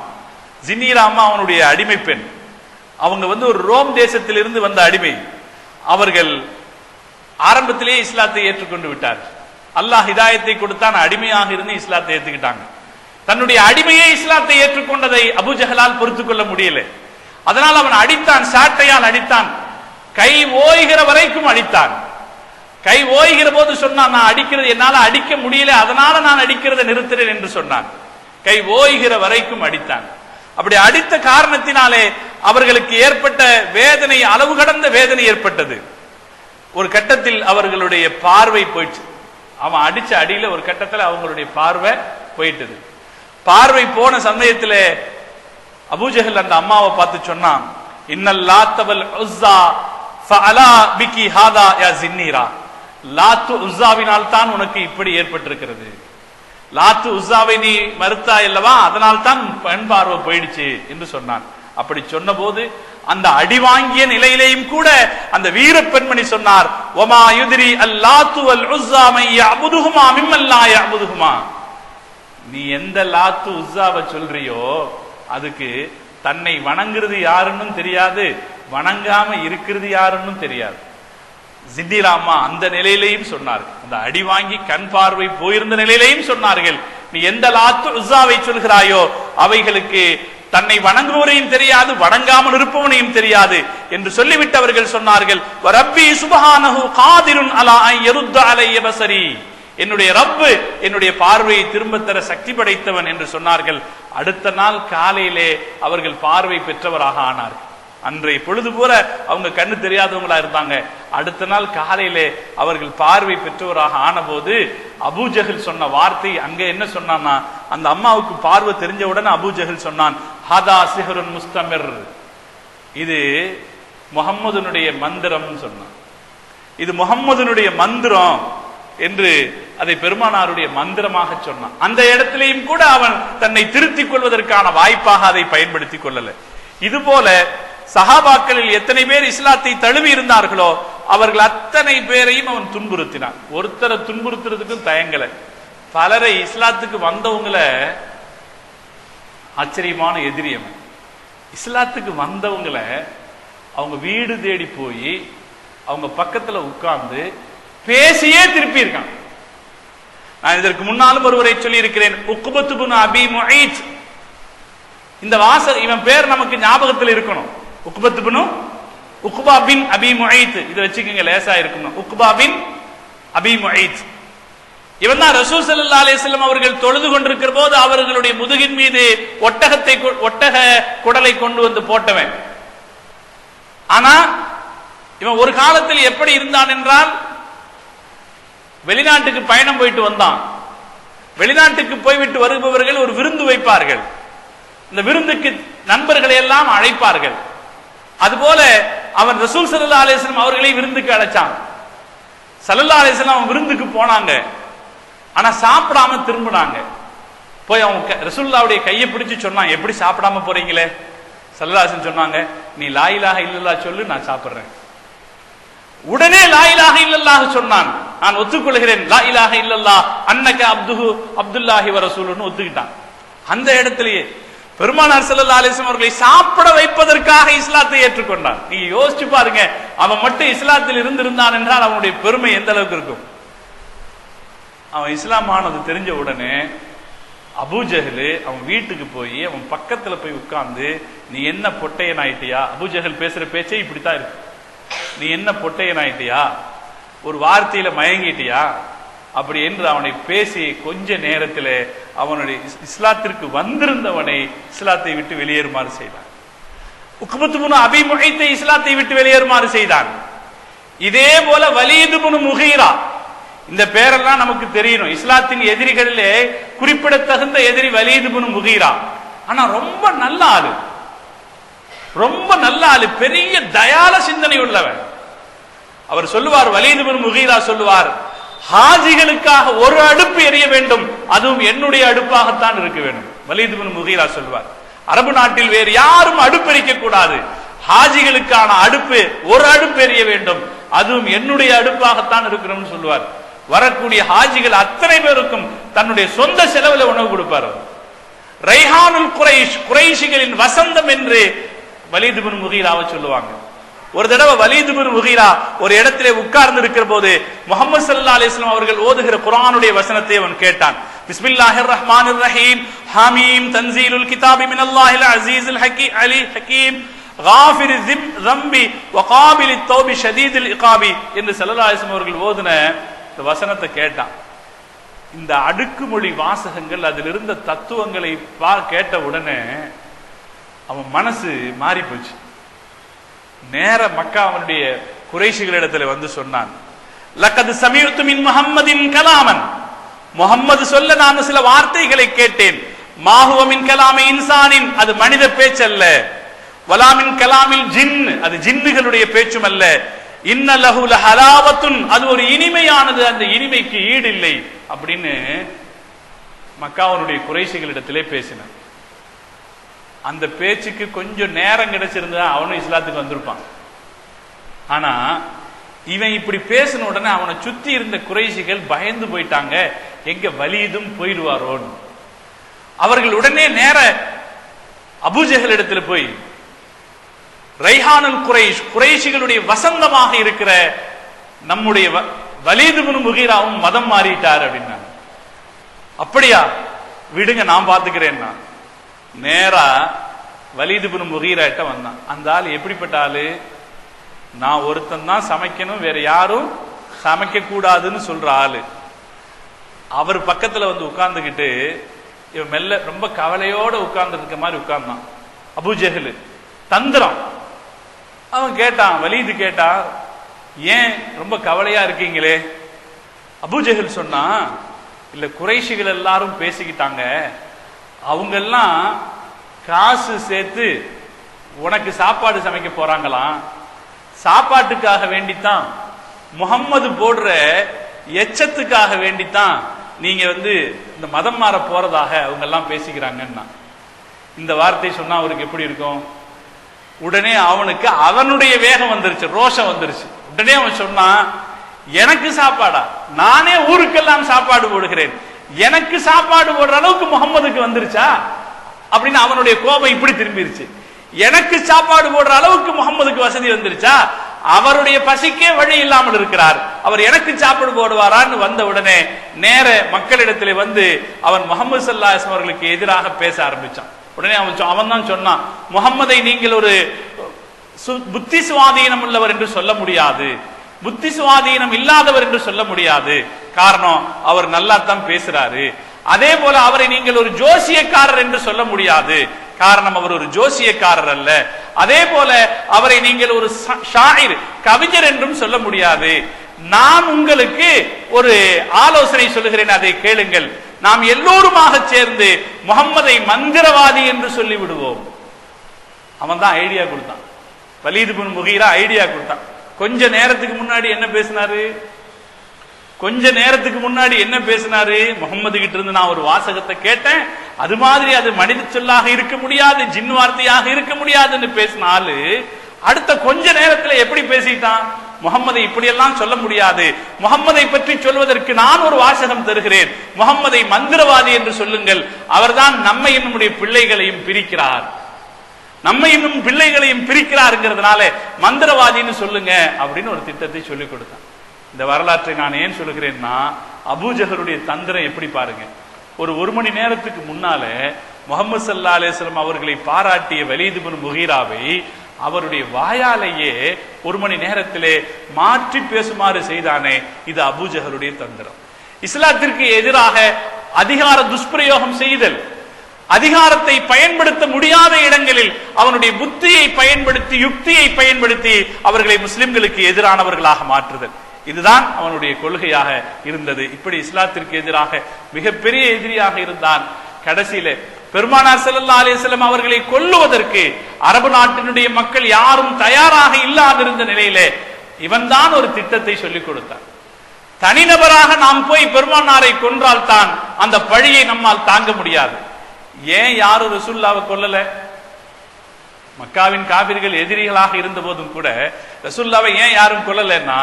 ஜின்னீரா அம்மா அவனுடைய அடிமை பெண். அவங்க ஒரு ரோம் தேசத்திலிருந்து வந்த அடிமை. அவர்கள் ஆரம்பத்திலேயே இஸ்லாத்தை ஏற்றுக்கொண்டு விட்டார். அல்லாஹ் ஹிதாயத்தை கொடுத்தான், அடிமையாக இருந்து இஸ்லாத்தை ஏற்றுக்கிட்டாங்க. தன்னுடைய அடிமையே இஸ்லாத்தை ஏற்றுக்கொண்டதை அபூஜஹலால் பொறுத்துக் கொள்ள முடியல. அதனால் அவன் அடித்தான், சாட்டையால் அடித்தான், கை ஓய்கிற வரைக்கும் அடித்தான். கை ஓய்கிற போது சொன்னான், நான் அடிக்கிறது என்னால அடிக்க முடியல, அதனால நான் அடிக்கிறதை நிறுத்துறேன் என்று சொன்னான். கை ஓய்கிற வரைக்கும் அடித்தான். அப்படி அடித்த காரணத்தினாலே அவர்களுக்கு ஏற்பட்ட வேதனை, அளவு கடந்த வேதனை ஏற்பட்டது. ஒரு கட்டத்தில் அவர்களுடைய பார்வை போயிடுச்சு. அவன் அடிச்ச அடியில ஒரு கட்டத்தில் அவங்களுடைய பார்வை போயிட்டது. பார்வை போன சமயத்தில் அபூஜஹல் அந்த அம்மாவை பார்த்து சொன்னான், இன்னல் லாத் வல் உஸ்ஸா ஃபஅலா பிகி ஹாதா யா ஜின்னீரா. லாத்து உஸ்ஸாவினால் தான் உனக்கு இப்படி ஏற்பட்டிருக்கிறது. லாத்து உஸ்ஸாவை நீ மறுத்தாய் அல்லவா, அதனால் தான் பெண் பார்வை போயிடுச்சு என்று சொன்னான். அப்படி சொன்ன போது அந்த அடி வாங்கிய நிலையிலேயும் கூட அந்த வீர பெண்மணி சொன்னார், ஒமா யுத்ரி அல்லாத்து வல் உஸ்ஸா மை யஅபுதுஹுமா மிம்மன் லா யஅபுதுஹுமா. நீ எந்த லாத்து உஸ்ஸாவை சொல்றியோ அதுக்கு தன்னை வணங்குறது யாருன்னு தெரியாது, வணங்காம இருக்கிறது யாருன்னு தெரியாது. ஜின்னீரா அம்மா அந்த நிலையிலையும் சொன்னார்கள். அந்த அடி வாங்கி கண் பார்வை போயிருந்த நிலையிலையும் சொன்னார்கள், நீ எந்த லாத்து உஸ்ஸாவை சொல்கிறாயோ அவைகளுக்கு தன்னை வணங்குவரையும் தெரியாது, வணங்காமல் இருப்பவனையும் தெரியாது என்று சொல்லிவிட்டு அவர்கள் சொன்னார்கள், ரப்பி சுப்ஹானஹு காதிருன் அலா அன் யருத்த அலைய பஸரி. என்னுடைய ரப்பு என்னுடைய பார்வையை திரும்ப தர சக்தி படைத்தவன் என்று சொன்னார்கள். அடுத்த நாள் காலையிலே அவர்கள் பார்வை பெற்றவராக ஆனார்கள். அன்றைய பொழுது போல அவங்க கண்ணு தெரியாதவங்களா இருந்தாங்க. அடுத்த நாள் காலையிலே அவர்கள் பார்வை பெற்றவராக ஆன போது அபூஜஹல் சொன்ன வார்த்தை அங்க என்ன சொன்னான்னா, அந்த அம்மாவுக்கு பார்வை தெரிஞ்சவுடனே அபூஜஹல் சொன்னான், ஹதா சிஹ்ருன் முஸ்தமிர். இது முஹம்மதுனுடைய மந்திரம் சொன்னான். இது முஹம்மதுனுடைய மந்திரம் என்று அதை பெருமானாருடைய மந்திரமாக சொன்னான். அந்த இடத்திலேயும் கூட அவன் தன்னை திருத்திக் கொள்வதற்கான வாய்ப்பாக அதை பயன்படுத்திக் கொள்ளல. இது போல சஹாபாக்களில் எத்தனை பேர் இஸ்லாத்தை தழுவி இருந்தார்களோ அவர்கள் அத்தனை பேரையும் அவன் துன்புறுத்தினான். ஒருத்தரை துன்புறுத்துறதுக்கும் தயங்கல. பலரை இஸ்லாத்துக்கு வந்தவங்களை ஆச்சரியமான எதிரி அவன். இஸ்லாத்துக்கு வந்தவங்களை அவங்க வீடு தேடி போய் அவங்க பக்கத்துல உட்கார்ந்து பேசியே திருப்பி இருக்கான். நான் இதற்கு முன்னாலும் ஒருவரை சொல்லி இருக்கிறேன், உக்பத் இப்னு அபி முஐத். இந்த இவன் பேர் நமக்கு ஞாபகத்தில் இருக்கணும். உக்பா பின் அபி முஐத், இதை வச்சுக்கோங்க, லேசா இருக்கணும். உக்பா பின் அபி முஐத் இவன் தான் ரசூல் ஸல்லல்லாஹு அலைஹி வஸல்லம் அவர்கள் தொழுது கொண்டிருக்கிற போது அவர்களுடைய முதுகின் மீது ஒட்டக குடலை கொண்டு வந்து போட்டவன். ஆனா இவன் ஒரு காலத்தில் எப்படி இருந்தான் என்றால், வெளிநாட்டுக்கு பயணம் போயிட்டு வந்தான். வெளிநாட்டுக்கு போய்விட்டு வருபவர்கள் ஒரு விருந்து வைப்பார்கள். இந்த விருந்துக்கு நண்பர்களை எல்லாம் அழைப்பார்கள். அதுபோல அவன் ரசூல் ஸல்லல்லாஹு அலைஹி வஸல்லம் அவர்களை விருந்துக்கு அழைச்சான். ஸல்லல்லாஹு அலைஹி வஸல்லம் அவன் விருந்துக்கு போனாங்க. ஆனா சாப்பிடாம திரும்பினாங்க. போய் அவங்க ரசூலுல்லாஹ்வுடைய கையை பிடிச்சு சொன்னான், எப்படி சாப்பிடாம போறீங்களே? ஸல்லல்லாஹு அலைஹி வஸல்லம் சொன்னாங்க, நீ லா இலாஹ இல்லல்லாஹ் சொல்லு, நான் சாப்பிடுறேன். உடனே லா இலாஹ இல்லல்லாஹ் சொன்னான். நான் ஒத்துக்கொள்கிறேன், லா இலாஹ இல்லல்லாஹ் அன்னக அப்துஹு அப்துல்லாஹி வ ரசூலுன்னு ஒத்துக்கிட்டான். அந்த இடத்திலேயே பெருமானார் ஸல்லல்லாஹு அலைஹி வஸல்லம் அவர்களை சாப்பிட வைப்பதற்காக இஸ்லாத்தை ஏற்றுக்கொண்டான். நீங்க யோசிச்சு பாருங்க, அவன் மட்டும் இஸ்லாத்தில் இருந்திருந்தான் என்றால் அவனுடைய பெருமை எந்த அளவுக்கு இருக்கும். அவன் இஸ்லாம் ஆனது தெரிஞ்ச உடனே அபூஜஹல் அவன் வீட்டுக்கு போய் அவன் பக்கத்துல போய் உட்கார்ந்து, நீ என்ன பொட்டையன் ஆயிட்டியா? அபூஜஹல் பேசுற பேச்சே இப்படித்தான் இருக்கு. நீ என்ன பொட்டையன் ஆயிட்டியா? ஒரு வார்த்தையில மயங்கிட்டியா? அப்படி என்று அவனை பேசி கொஞ்ச நேரத்தில் அவனுடைய இஸ்லாத்திற்கு வந்திருந்தவனை இஸ்லாத்தை விட்டு வெளியேறுமாறு செய்தான். உக்பத் இப்னு அபி முஐத்தை இஸ்லாத்தை விட்டு வெளியேறுமாறு செய்தான். இதே போல வலீத் இப்னு முகீரா, இந்த பேரெல்லாம் நமக்கு தெரியணும். இஸ்லாத்தின் எதிரிகளிலே குறிப்பிடத்தகுந்த எதிரி வலீத் இப்னு முகீரா. ஆனா ரொம்ப நல்ல ஆளு, ரொம்ப நல்ல ஆளு, பெரிய தயால சிந்தனை உள்ளவன். அவர் சொல்லுவார், வலீத் இப்னு முகீரா சொல்லுவார், ஹாஜிகளுக்காக ஒரு அடுப்பு எரிய வேண்டும், அதுவும் என்னுடைய அடுப்பாகத்தான் இருக்க வேண்டும். வலீத் இப்னு முகீரா சொல்வார், அரபு நாட்டில் வேறு யாரும் அடுப்பு எரிக்க கூடாது, ஹாஜிகளுக்கான அடுப்பு ஒரு அடுப்பு எரிய வேண்டும், அதுவும் என்னுடைய அடுப்பாகத்தான் இருக்கணும்னு சொல்லுவார். வரக்கூடிய ஹாஜிகள் அத்தனை பேருக்கும் தன்னுடைய சொந்த செலவுல உணவு கொடுப்பார். ரைஹானுல் குரைஷ், குறைஷிகளின் வசந்தம் என்று வலீத் இப்னு முகீராவை சொல்லுவாங்க. ஒரு தடவை வலீத் இப்னு முகீரா ஒரு இடத்திலே உட்கார்ந்து இருக்கிற போது முஹம்மது ஸல்லல்லாஹு அலைஹி வஸல்லம் அவர்கள் ஓதுகிற குர்ஆனுடைய வசனத்தை அவன் கேட்டான். பிஸ்மில்லாஹிர் ரஹ்மானிர் ரஹீம், ஹமீம் தன்சீலுல் கிதாபி மினல்லாஹில் அஸீஸில் ஹகீம் காஃபிரில் ஸம்பி வகாபிலித் தௌபி ஷதீதில் இகாபி என்று ஸல்லல்லாஹு அலைஹி வஸல்லம் அவர்கள் ஓதுன இந்த வசனத்தை கேட்டான். இந்த அடுக்குமொழி வாசகங்கள், அதில் இருந்த தத்துவங்களை கேட்ட உடனே அவன் மனசு மாறி போச்சு. நேர மக்கா அவனுடைய குறைஷிகளிடத்தில் வந்து சொன்னான், லக்கத் சமீஅத்து மின் முஹம்மதின் கலாமன், முஹம்மது சொல்ல நான் சில வார்த்தைகளை கேட்டேன். மாஹுவ மின் கலாமி இன்சானின், அது மனித பேச்சல்ல. வலா மின் கலாமில் ஜின், அது ஜின்னுகளுடைய பேச்சும் அல்ல. இன்ன லஹு லஹலாவத்துன், அது ஒரு இனிமையானது, அந்த இனிமைக்கு ஈடு இல்லை அப்படின்னு மக்காவுடைய குறைஷிகளிடத்திலே பேசினான். அந்த பேச்சுக்கு கொஞ்சம் நேரம் கிடைச்சிருந்தா அவனும் இஸ்லாத்துக்கு வந்திருப்பான். ஆனா இவன் இப்படி பேசின உடனே அவனை சுத்தி இருந்த குறைஷிகள் பயந்து போயிட்டாங்க, எங்க வலீதும் போயிடுவாரோன்னு. அவர்கள் உடனே நேர அபூஜஹல் இடத்துல போய், ரைஹானுல் குரைஷ், குறைஷிகளுடைய வசந்தமாக இருக்கிற நம்முடைய வலீத் இப்னு முகீராவும் மதம் மாறிட்டார் அப்படின்னா, அப்படியா, விடுங்க நான் பாத்துக்கிறேன்னா நேரா வலீத் இப்னு முகீரா கிட்ட வந்தான். அந்த ஆள் எப்படிப்பட்ட ஆளு, நான் ஒருத்தன் தான் சமைக்கணும், வேற யாரும் சமைக்க கூடாதுன்னு சொல்ற ஆளு. அவர் பக்கத்துல வந்து உட்கார்ந்துகிட்டு இவன் மெல்ல ரொம்ப கவலையோட உட்கார்ந்து இருக்க மாதிரி உட்கார்ந்தான். அபூஜஹல் தந்திரம். அவன் கேட்டான், வலீது கேட்டா, ஏன் ரொம்ப கவலையா இருக்கீங்களே? அபூஜஹல் சொன்னா, இல்ல குறைஷிகள் எல்லாரும் பேசிக்கிட்டாங்க, அவங்க எல்லாம் காசு சேர்த்து உனக்கு சாப்பாடு சமைக்க போறாங்களாம். சாப்பாட்டுக்காக வேண்டித்தான், முஹம்மது போடுற எச்சத்துக்காக வேண்டித்தான் நீங்க இந்த மதம் மாற போறதாக அவங்க எல்லாம் பேசிக்கிறாங்கன்னா. இந்த வார்த்தை சொன்னா அவருக்கு எப்படி இருக்கும்? உடனே அவனுக்கு அவனுடைய வேகம் வந்துருச்சு, ரோஷம் வந்துருச்சு. உடனே அவன் சொன்னான், எனக்கு சாப்பாடா, நானே ஊருக்கெல்லாம் சாப்பாடு போடுகிறேன், எனக்கு சாப்பாடு போடுற அளவுக்கு முகம்மதுக்கு வந்துருச்சா அப்படின்னு அவனுடைய கோபம் இப்படி திரும்பிருச்சு. எனக்கு சாப்பாடு போடுற அளவுக்கு முகம்மதுக்கு வசதி வந்துருச்சா? அவருடைய பசிக்கே வழி இல்லாமல் இருக்கிறார், அவர் எனக்கு சாப்பாடு போடுவாரான்னு வந்த உடனே நேர மக்களிடத்தில் வந்து அவன் முஹம்மது ஸல்லல்லாஹு அலைஹி வஸல்லம் அவர்களுக்கு எதிராக பேச ஆரம்பிச்சான். உடனே அவன் தான் சொன்னான், முஹம்மதை நீங்கள் ஒரு புத்தி சுவாதீனம் உள்ளவர் என்று சொல்ல முடியாது, புத்தி சுவாதீனம் இல்லாதவர் என்று சொல்ல முடியாது. காரணம், அவர் நல்லா தான் பேசுறாரு. அதே போல அவரை நீங்கள் ஒரு ஜோசியக்காரர் என்று சொல்ல முடியாது, காரணம் அவர் ஒரு ஜோசியக்காரர் அல்ல. அதே போல அவரை நீங்கள் ஒரு ஷாயிர், கவிஞர் என்றும் சொல்ல முடியாது. நான் உங்களுக்கு ஒரு ஆலோசனை சொல்லுகிறேன், அதை கேளுங்கள். நாம் எல்லோருமாக சேர்ந்து முஹம்மதை மந்திரவாதி என்று சொல்லி விடுவோம். அவன் தான் ஐடியா கொடுத்தான். வலீத் இப்னு முகீரா ஐடியா கொடுத்தான். கொஞ்ச நேரத்துக்கு முன்னாடி என்ன பேசினாரு? முகம்மது கிட்ட இருந்து நான் ஒரு வாசகத்தை கேட்டேன், அது மாதிரி அது மனித சொல்லாக இருக்க முடியாது, ஜின் வார்த்தையாக இருக்க முடியாதுன்னு பேசினாலு அடுத்த கொஞ்ச நேரத்தில் எப்படி பேசிட்டான்? முகம்மதை இப்படியெல்லாம் சொல்ல முடியாது, முகம்மதை பற்றி சொல்வதற்கு நான் ஒரு வாசகம் தருகிறேன், முகம்மதை மந்திரவாதி என்று சொல்லுங்கள், அவர்தான் நம்மையும் நம்முடைய பிள்ளைகளையும் பிரிக்கிறார், பிரிக்கிறாருங்கிறதுனால மந்திரவாதின்னு சொல்லுங்க அப்படின்னு ஒரு திட்டத்தை சொல்லிக் கொடுத்தான். இந்த வரலாற்றை நான் ஏன் சொல்லுகிறேன்னா, அபூஜஹலுடைய தந்திரம் எப்படி பாருங்க. ஒரு மணி நேரத்துக்கு முன்னால முஹம்மது ஸல்லல்லாஹு அலைஹி வஸல்லம் அவர்களை பாராட்டிய வலீத் இப்னு முகீராவை அவருடைய வாயாலேயே ஒரு மணி நேரத்திலே மாற்றி பேசுமாறு செய்தானே, இது அபூஜஹலுடைய தந்திரம். இஸ்லாத்திற்கு எதிராக அதிகார துஷ்பிரயோகம் செய்தல், அதிகாரத்தை பயன்படுத்த முடியாத இடங்களில் அவனுடைய புத்தியை பயன்படுத்தி, யுக்தியை பயன்படுத்தி அவர்களை முஸ்லிம்களுக்கு எதிரானவர்களாக மாற்றுதல், இதுதான் அவனுடைய கொள்கையாக இருந்தது. இப்படி இஸ்லாத்திற்கு எதிராக மிகப்பெரிய எதிரியாக இருந்தான். கடைசியில பெருமானார் ஸல்லல்லாஹு அலைஹி வஸல்லம் அவர்களை கொல்லுவதற்கு அரபு நாட்டினுடைய மக்கள் யாரும் தயாராக இல்லாதிருந்த நிலையிலே இவன் தான் ஒரு திட்டத்தை சொல்லிக் கொடுத்தான். தனிநபராக நாம் போய் பெருமானாரை கொன்றால் தான் அந்த பழியை நம்மால் தாங்க முடியாது. ஏன் யாரும் ரசூலுல்லாஹ்வை கொல்லல? மக்காவின் காபிர்கள் எதிரிகளாக இருந்த போதும் கூட ரசூலுல்லாஹ்வை ஏன் யாரும் கொல்லலன்னா,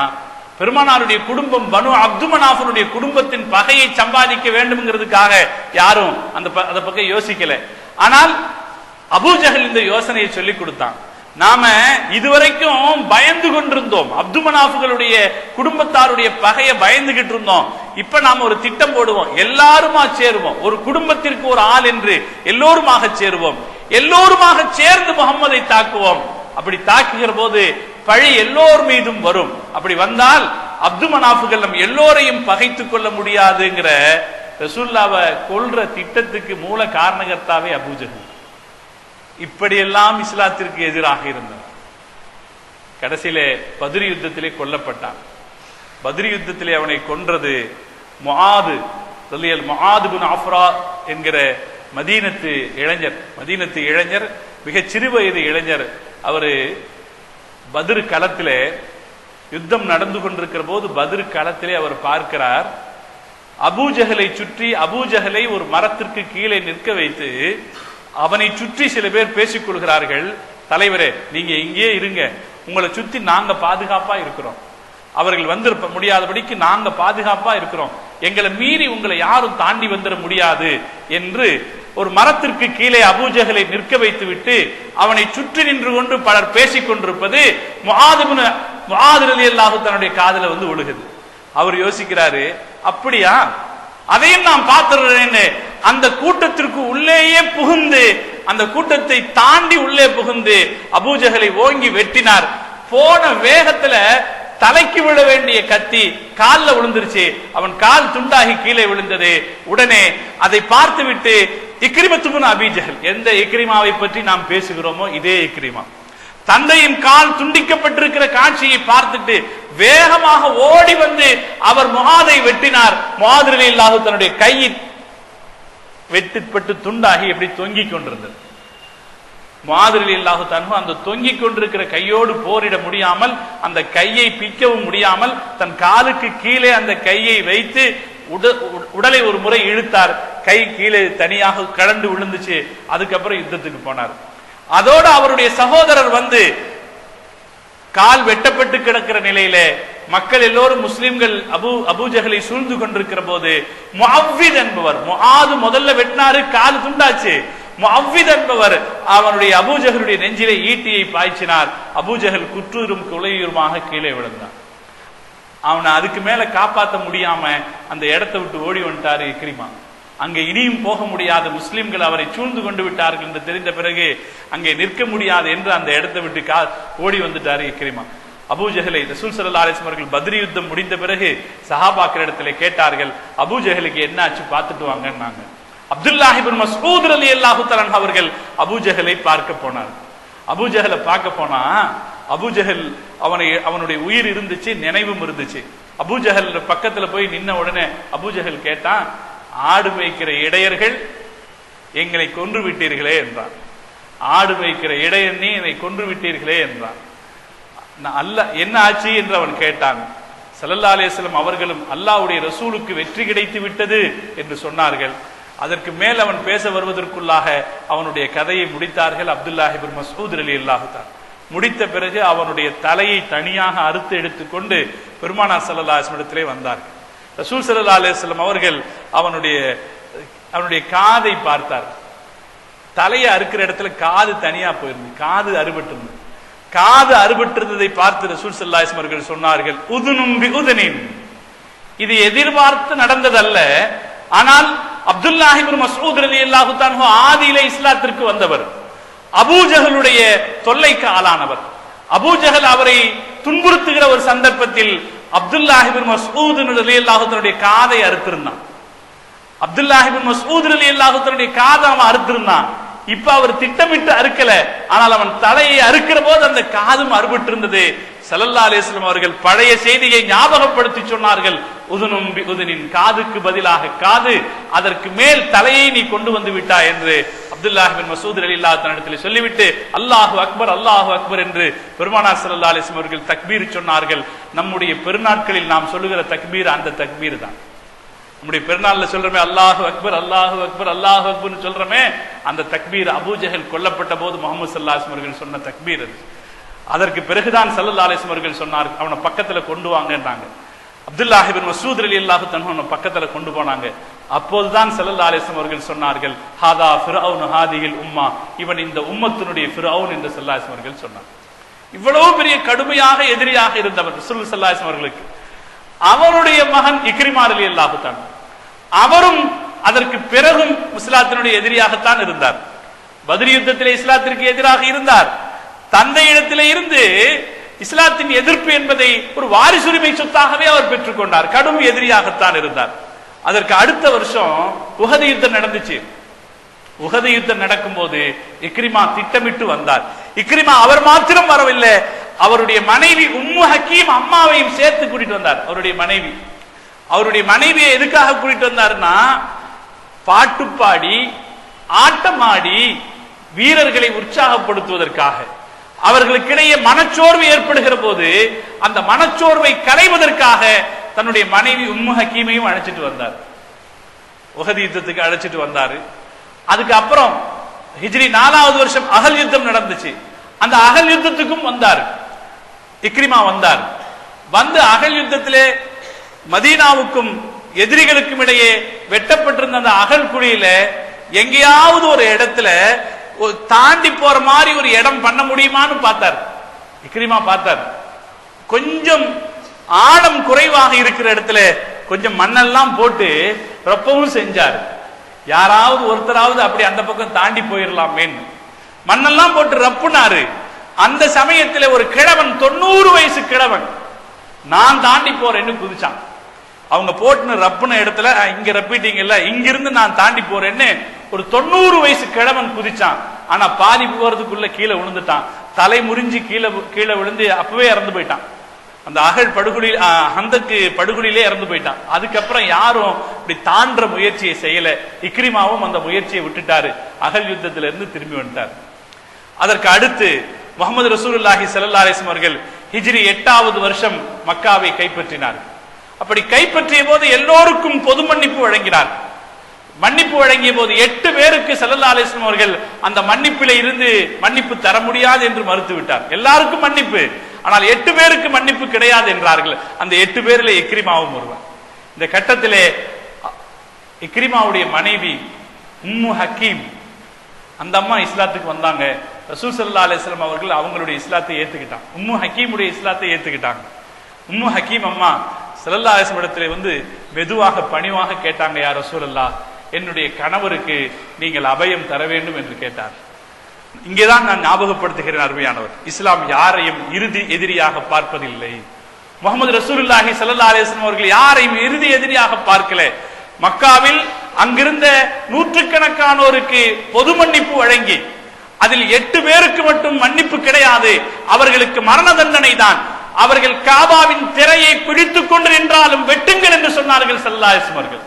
பெருமானாருடைய குடும்பம் பனு அப்து மனாஃபனுடைய குடும்பத்தின் பகையை சம்பாதிக்க வேண்டும்ங்கிறதுக்காக யாரும் அந்த பக்கம் யோசிக்கல. ஆனால் அபூஜஹல் இந்த யோசனையை சொல்லிக் கொடுத்தான். நாம இதுவரைக்கும் பயந்து கொண்டிருந்தோம், அப்து மனாஃபுகளுடைய குடும்பத்தாருடைய பகையை பயந்துகிட்டு இருந்தோம். இப்ப நாம ஒரு திட்டம் போடுவோம், எல்லாருமா சேருவோம், ஒரு குடும்பத்திற்கு ஒரு ஆள் என்று எல்லோருமாக சேருவோம், எல்லோருமாக சேர்ந்து முகம்மதை தாக்குவோம். அப்படி தாக்குகிற போது பழி எல்லோர் மீதும் வரும். அப்படி வந்தால் அப்து மனாஃபுகள் நம் எல்லோரையும் பகைத்துக் கொள்ள முடியாதுங்கிற ரசூலுல்லாஹ்வை கொல்ற திட்டத்துக்கு மூல காரணகர்த்தாவே அபூஜஹல். இப்படியெல்லாம் இஸ்லாத்திற்கு எதிராக இருந்தார். கடைசியிலே பத்ர் யுத்தத்திலே கொல்லப்பட்டான். பத்ர் யுத்தத்திலே அவனை கொன்றது முஆது பின் அஃப்ரா என்கிற மதீனத்து இளைஞர், மிக சிறு வயது இளைஞர். அவரு பத்ர் களத்திலே யுத்தம் நடந்து கொண்டிருக்கிற போது பத்ர் களத்திலே அவர் பார்க்கிறார், அபூஜஹலை சுற்றி அபூஜஹலை ஒரு மரத்திற்கு கீழே நிற்க வைத்து அவனை சுற்றி சில பேர் பேசிக் கொள்கிறார்கள். தலைவரே, நீங்க இங்கே இருங்க, உங்களை சுத்தி நாங்க பாதுகாப்பா இருக்கிறோம், அவர்கள் வந்து முடியாதபடிக்கு நாங்க பாதுகாப்பா இருக்கிறோம், எங்களை மீறி உங்களை யாரும் தாண்டி வந்துட முடியாது என்று ஒரு மரத்திற்கு கீழே அபூஜஹலை நிற்க வைத்து விட்டு அவனை சுற்றி நின்று கொண்டு பலர் பேசிக் கொண்டிருப்பது முஆது ரலியல்லாஹு தன்னுடைய காதுல வந்து ஒழுகுது. அவர் யோசிக்கிறாரு, அப்படியா, அதையும் நான் பார்த்துறேன்னு அந்த கூட்டத்திற்கு உள்ளேயே புகுந்து, அந்த கூட்டத்தை தாண்டி உள்ளே புகுந்து அபூஜஹலை ஓங்கி வெட்டினார். போன வேகத்துல தலைக்கு விழ வேண்டிய கத்தி கால்ல விழுந்துருச்சு. அவன் கால் துண்டாகி கீழே விழுந்தது. உடனே அதை பார்த்து விட்டு இக்ரிமத்து பின் அபீ ஜஹல், எந்த இக்ரிமாவை பற்றி நாம் பேசுகிறோமோ இதே இக்ரிமா, தந்தையின் கால் துண்டிக்கப்பட்டிருக்கிற காட்சியை பார்த்துட்டு வேகமாக ஓடி வந்து அவர் முஆதை வெட்டினார். முஆது ரலியல்லாஹு தன்னுடைய கையில் வெட்டுப்பட்டு துண்டாகி எப்படி தொங்கிக் கொண்டிருந்தது. முஆது ரலியல்லாஹு தன்ஹு அந்த தொங்கிக் கொண்டிருக்கிற கையோடு போரிட முடியாமல், அந்த கையை பிக்கவும் முடியாமல், தன் காலுக்கு கீழே அந்த கையை வைத்து உடலை ஒரு முறை இழுத்தார். கை கீழே தனியாக கழண்டு விழுந்துச்சு. அதுக்கப்புறம் யுத்தத்துக்கு போனார். அதோடு அவருடைய சகோதரர் வந்து கால் வெட்டப்பட்டு கிடக்கிற நிலையில மக்கள் எல்லோரும் முஸ்லிம்கள் அபூஜஹலை சூழ்ந்து கொண்டிருக்கிற போது முஅவ்வித் என்பவர், முஆது முதல்ல வெட்டினாரு, கால் துண்டாச்சு. முஅவ்வித் என்பவர் அவனுடைய அபூஜஹலுடைய நெஞ்சிலே ஈட்டியை பாய்ச்சினார். அபூஜஹல் குற்றூரும் குலையுருமாக கீழே விழுந்தான். அவனை அதுக்கு மேல காப்பாற்ற முடியாம அந்த இடத்தை விட்டு ஓடி வந்துட்டாரு இக்ரிமா. அங்கே இனியும் போக முடியாத முஸ்லிம்கள் அவரை சூழ்ந்து கொண்டு விட்டார்கள் என்று தெரிந்த பிறகு அங்கே நிற்க முடியாது என்று அந்த இடத்தை விட்டு ஓடி வந்துட்டாரு இக்ரிமா. அபூஜஹலை ரசூல் ஸல்லல்லாஹு அலைஹி வஸல்லம் அவர்கள் பத்ர் யுத்தம் முடிந்த பிறகு சஹாபாக்கள் இடத்துல கேட்டார்கள், அபூஜஹலுக்கு என்ன ஆச்சு பார்த்துட்டு வாங்கன்னாங்க. அப்துல்லாஹ் இப்னு மஸ்ஊத் ரலியல்லாஹு தஆலா அன்ஹு அவர்கள் அபூஜஹலை பார்க்க போனார். அபூஜஹலை பார்க்க போனா அபூஜஹல் அவனுடைய உயிர் இருந்துச்சு, நினைவும் இருந்துச்சு. அபூஜஹல் பக்கத்துல போய் நின்ன உடனே அபூஜஹல் கேட்டான், ஆடு மேய்க்கிற இடையர்கள் எங்களை கொன்று விட்டீர்களே என்றான். ஆடு மேய்க்கிற இடையன் நீ என்னை கொன்று விட்டீர்களே என்றான். என்ன ஆச்சு என்று அவன் கேட்டான். ஸல்லல்லாஹு அலைஹி வஸல்லம் அவர்களும் அல்லாஹ்வுடைய ரசூலுக்கு வெற்றி கிடைத்து விட்டது என்று சொன்னார்கள். அதற்கு மேல் அவன் பேச வருவதற்குள்ளாக அவனுடைய கதையை முடித்தார்கள். அப்துல்லாஹ் இப்னு மஸ்ஊத் ரலியல்லாஹு தஆலா முடித்த பிறகு அவனுடைய தலையை தனியாக அறுத்து எடுத்துக்கொண்டு பெருமானார் ஸல்லல்லாஹு அலைஹி வஸல்லம் இடத்திலே வந்தார்கள். ரசூல் ஸல்லல்லாஹு அலைஹி வஸல்லம் அவர்கள் அவனுடைய காதை பார்த்தார். தலையை அறுக்கிற இடத்துல காது தனியா போயிருந்து, காது அறுபட்டிருந்தது. காது அறுபட்டிருந்ததை பார்த்து ரசூல் ஸல்லல்லாஹு அலைஹி வஸல்லம் அவர்கள் சொன்னார்கள், உதுனும் பி உதுனின், இது எதிர்பார்த்து நடந்ததல்ல. ஆனால் அப்துல்லாஹ் இப்னு மஸ்ஊத் ரலியல்லாஹு தஆலா ஆதியிலே இஸ்லாத்திற்கு வந்தவர், அபூஜஹலுடைய தொல்லைக்கு ஆளானவர். அபூஜஹல் அவரை துன்புறுத்துகிற ஒரு சந்தர்ப்பத்தில் அப்துல்லாஹ் இப்னு மஸ்ஊத் ரலியல்லாஹு தஆலாவுடைய காதை அறுத்திருந்தான். அப்துல்லாஹ் இப்னு மஸ்ஊத் ரலியல்லாஹு தஆலாவுடைய காதை அவன் அறுத்திருந்தான். இப்ப அவர் திட்டமிட்டு அறுக்கல, ஆனால் அவன் தலையை அறுக்கிற போது அந்த காதும் அறுபட்டு இருந்தது. ஸல்லல்லாஹு அலைஹி வஸல்லம் அவர்கள் பழைய செய்தியை ஞாபகப்படுத்தி சொன்னார்கள், உதுனும் பி உதுனின், காதுக்கு பதிலாக காது, அதற்கு மேல் தலையை நீ கொண்டு வந்து விட்டாய் என்று அப்துல்லாஹ் பின் மஸ்ஊத் ரலியல்லாஹு தஆலா இடத்தில் சொல்லிவிட்டு அல்லாஹு அக்பர் அல்லாஹு அக்பர் என்று பெருமானார் ஸல்லல்லாஹு அலைஹி வஸல்லம் அவர்கள் தக்பீர் சொன்னார்கள். நம்முடைய பெருநாட்களில் நாம் சொல்லுகிற தக்பீர் அந்த தக்பீர் தான். நம்முடைய பெருநாள்ல சொல்றமே அல்லாஹு அக்பர் அல்லாஹு அக்பர் அல்லாஹு அக்பர்னு சொல்றமே, அந்த தக்பீர் அபூஜஹல் கொல்லப்பட்ட போது முஹம்மது ஸல்லல்லாஹு அலைஹி வஸல்லம் அவர்கள் சொன்ன தக்பீர் அது. அதற்கு பிறகுதான் ஸல்லல்லாஹு அலைஹி வஸல்லம் அவர்கள் சொன்னார், அவனை பக்கத்துல கொண்டு வாங்கன்றாங்க. அப்துல்லாஹ் இப்னு மஸ்ஊத் ரலியல்லாஹு தஆலா அவனை பக்கத்துல கொண்டு போனாங்க. அப்போதுதான் ஸல்லல்லாஹு அலைஹி வஸல்லம் அவர்கள் சொன்னார்கள், ஹாதா ஃபிர்அவுன் ஹாதிஹில் உம்மா, இவன் இந்த உம்மத்தினுடைய ஃபிர்அவுன் என்று ஸல்லல்லாஹு அலைஹி வஸல்லம் அவர்கள் சொன்னார். இவ்வளவு பெரிய கடுமையாக எதிரியாக இருந்தவர் ரசூல் ஸல்லல்லாஹு அலைஹி வஸல்லம் அவர்களுக்கு. அவருடைய மகன் இக்ரிமா ரலியல்லாஹு தஆலா, அவரும் அதற்கு பிறகும் இஸ்லாத்தினுடைய எதிரியாகத்தான் இருந்தார். பத்ர் யுத்தத்திலே இஸ்லாத்திற்கு எதிராக இருந்தார். தந்தையிடத்திலே இருந்து இஸ்லாத்தின் எதிர்ப்பு என்பதை ஒரு வாரிசுரிமை சொத்தாகவே அவர் பெற்றுக் கொண்டார். கடும் எதிரியாகத்தான் இருந்தார். அதற்கு அடுத்த வருஷம் உஹது யுத்தம் நடந்துச்சு. உஹது யுத்தம் நடக்கும் போது இக்ரிமா திட்டமிட்டு வந்தார். இக்ரிமா அவர் மாத்திரம் வரவில்லை, அவருடைய மனைவி உம்மு ஹக்கீம் அம்மாவையும் சேர்த்து கூட்டிட்டு வந்தார். அவருடைய மனைவியை எதுக்காக கூட்டிட்டு வந்தார்னா, பாட்டு பாடி ஆட்டமாடி வீரர்களை உற்சாகப்படுத்துவதற்காக. அவர்களுக்கிடையே மனச்சோர்வு ஏற்படுகிற போது அந்த மனச்சோர்வை களைவதற்காக தன்னுடைய மனைவி உம்மு ஹக்கீமையும் அழைச்சிட்டு வந்தார். உஹது யுத்தத்துக்கு அழைச்சிட்டு வந்தாரு. அதுக்கு அப்புறம் ஹிஜ்ரி 4வது வருஷம் அகல் யுத்தம் நடந்துச்சு. அந்த அகல் யுத்தத்துக்கும் வந்தார், இக்ரிமா வந்தார். வந்து அகல் யுத்தத்திலே மதீனாவுக்கும் எதிரிகளுக்கும் இடையே வெட்டப்பட்டிருந்த அந்த அகல் குழியில எங்கேயாவது ஒரு இடத்துல தாண்டி போற மாதிரி ஒரு இடம் பண்ண முடியுமான்னு பார்த்தார். இக்ரிமா பார்த்தார். கொஞ்சம் ஆழம் குறைவாக இருக்கிற இடத்துல கொஞ்சம் மண்ணெல்லாம் போட்டு ரொப்பவும் செஞ்சார். யாராவது ஒருத்தராவது அப்படி அந்த பக்கம் தாண்டி போயிடலாமே மண்ணெல்லாம் போட்டு ரப்புனாரு. அந்த சமயத்துல ஒரு கிழவன், 90 வயசு கிழவன், நான் தாண்டி போறேன்னு குதிச்சான். அவங்க போட்டுன்னு ரப்புன இடத்துல, இங்க ரப்பிட்டீங்கல்ல, இங்கிருந்து நான் தாண்டி போறேன்னு ஒரு 90 வயசு கிழவன் குதிச்சான். ஆனா பாதி போறதுக்குள்ள கீழே விழுந்துட்டான். தலை முறிஞ்சு கீழே விழுந்து அப்பவே இறந்து போயிட்டான். அந்த அகழ் படுகொலியில் ஹந்தக்கு படுகொலியிலே இறந்து போயிட்டான். அதுக்கப்புறம் யாரும் இப்படி தாண்ட முயற்சியை செய்யல. இக்ரிமாவும் அந்த முயற்சியை விட்டுட்டாரு. அகல் யுத்தத்தில இருந்து திரும்பி வந்துட்டார். அதற்கு அடுத்து முஹம்மது ரசூலுல்லாஹி ஸல்லல்லாஹு அலைஹி வஸல்லம் அவர்கள் ஹிஜ்ரி 8வது வருஷம் மக்காவை கைப்பற்றினார். அப்படி கைப்பற்றிய போது எல்லோருக்கும் பொது மன்னிப்பு வழங்கினார். மன்னிப்பு வழங்கிய போது 8 பேருக்கு ஸல்லல்லாஹு அலைஹி வஸல்லம் அவர்கள் அந்த மன்னிப்பிலே இருந்து மன்னிப்பு தர முடியாது என்று மறுத்து விட்டார். எல்லாருக்கும் மன்னிப்பு, ஆனால் 8 பேருக்கு மன்னிப்பு கிடையாது என்றார்கள். அந்த 8 பேரிலே இக்ரிமாவும் ஒருவர். இந்த கட்டத்திலே இக்ரிமாவுடைய மனைவி உம்மு ஹக்கீம், அந்த அம்மா இஸ்லாத்துக்கு வந்தாங்க. ரசூல் ஸல்லல்லாஹு அலைஹி வஸல்லம் அவர்கள் அவங்களுடைய இஸ்லாத்தை ஏத்துக்கிட்டாங்க. உம்மு ஹக்கீமுடைய இஸ்லாத்தை ஏத்துக்கிட்டாங்க. உம்மு ஹக்கீம் அம்மா ஸல்லல்லாஹு அலைஹி வஸல்லம் இடத்திலே வந்து மெதுவாக பணிவாக கேட்டாங்க, யா ரசூலல்லாஹ், என்னுடைய கணவருக்கு நீங்கள் அபயம் தர வேண்டும் என்று கேட்டார். இங்கேதான் நான் ஞாபகப்படுத்துகிறேன் அருமையானவர், இஸ்லாம் யாரையும் இறுதி எதிரியாக பார்ப்பதில்லை. முஹம்மது ரசூலுல்லாஹி ஸல்லல்லாஹு அலைஹி வஸல்லம் அவர்கள் யாரையும் இறுதி எதிரியாக பார்க்கல. மக்காவில் அங்கிருந்த நூற்றுக்கணக்கானோருக்கு பொது மன்னிப்பு வழங்கி அதில் 8 பேருக்கு மட்டும் மன்னிப்பு கிடையாது, அவர்களுக்கு மரண தண்டனை தான். அவர்கள் காபாவின் திரையை பிடித்துக் கொண்டு நின்றாலும் வெட்டுங்கள் என்று சொன்னார்கள் ஸல்லல்லாஹு அலைஹி வஸல்லம் அவர்கள்.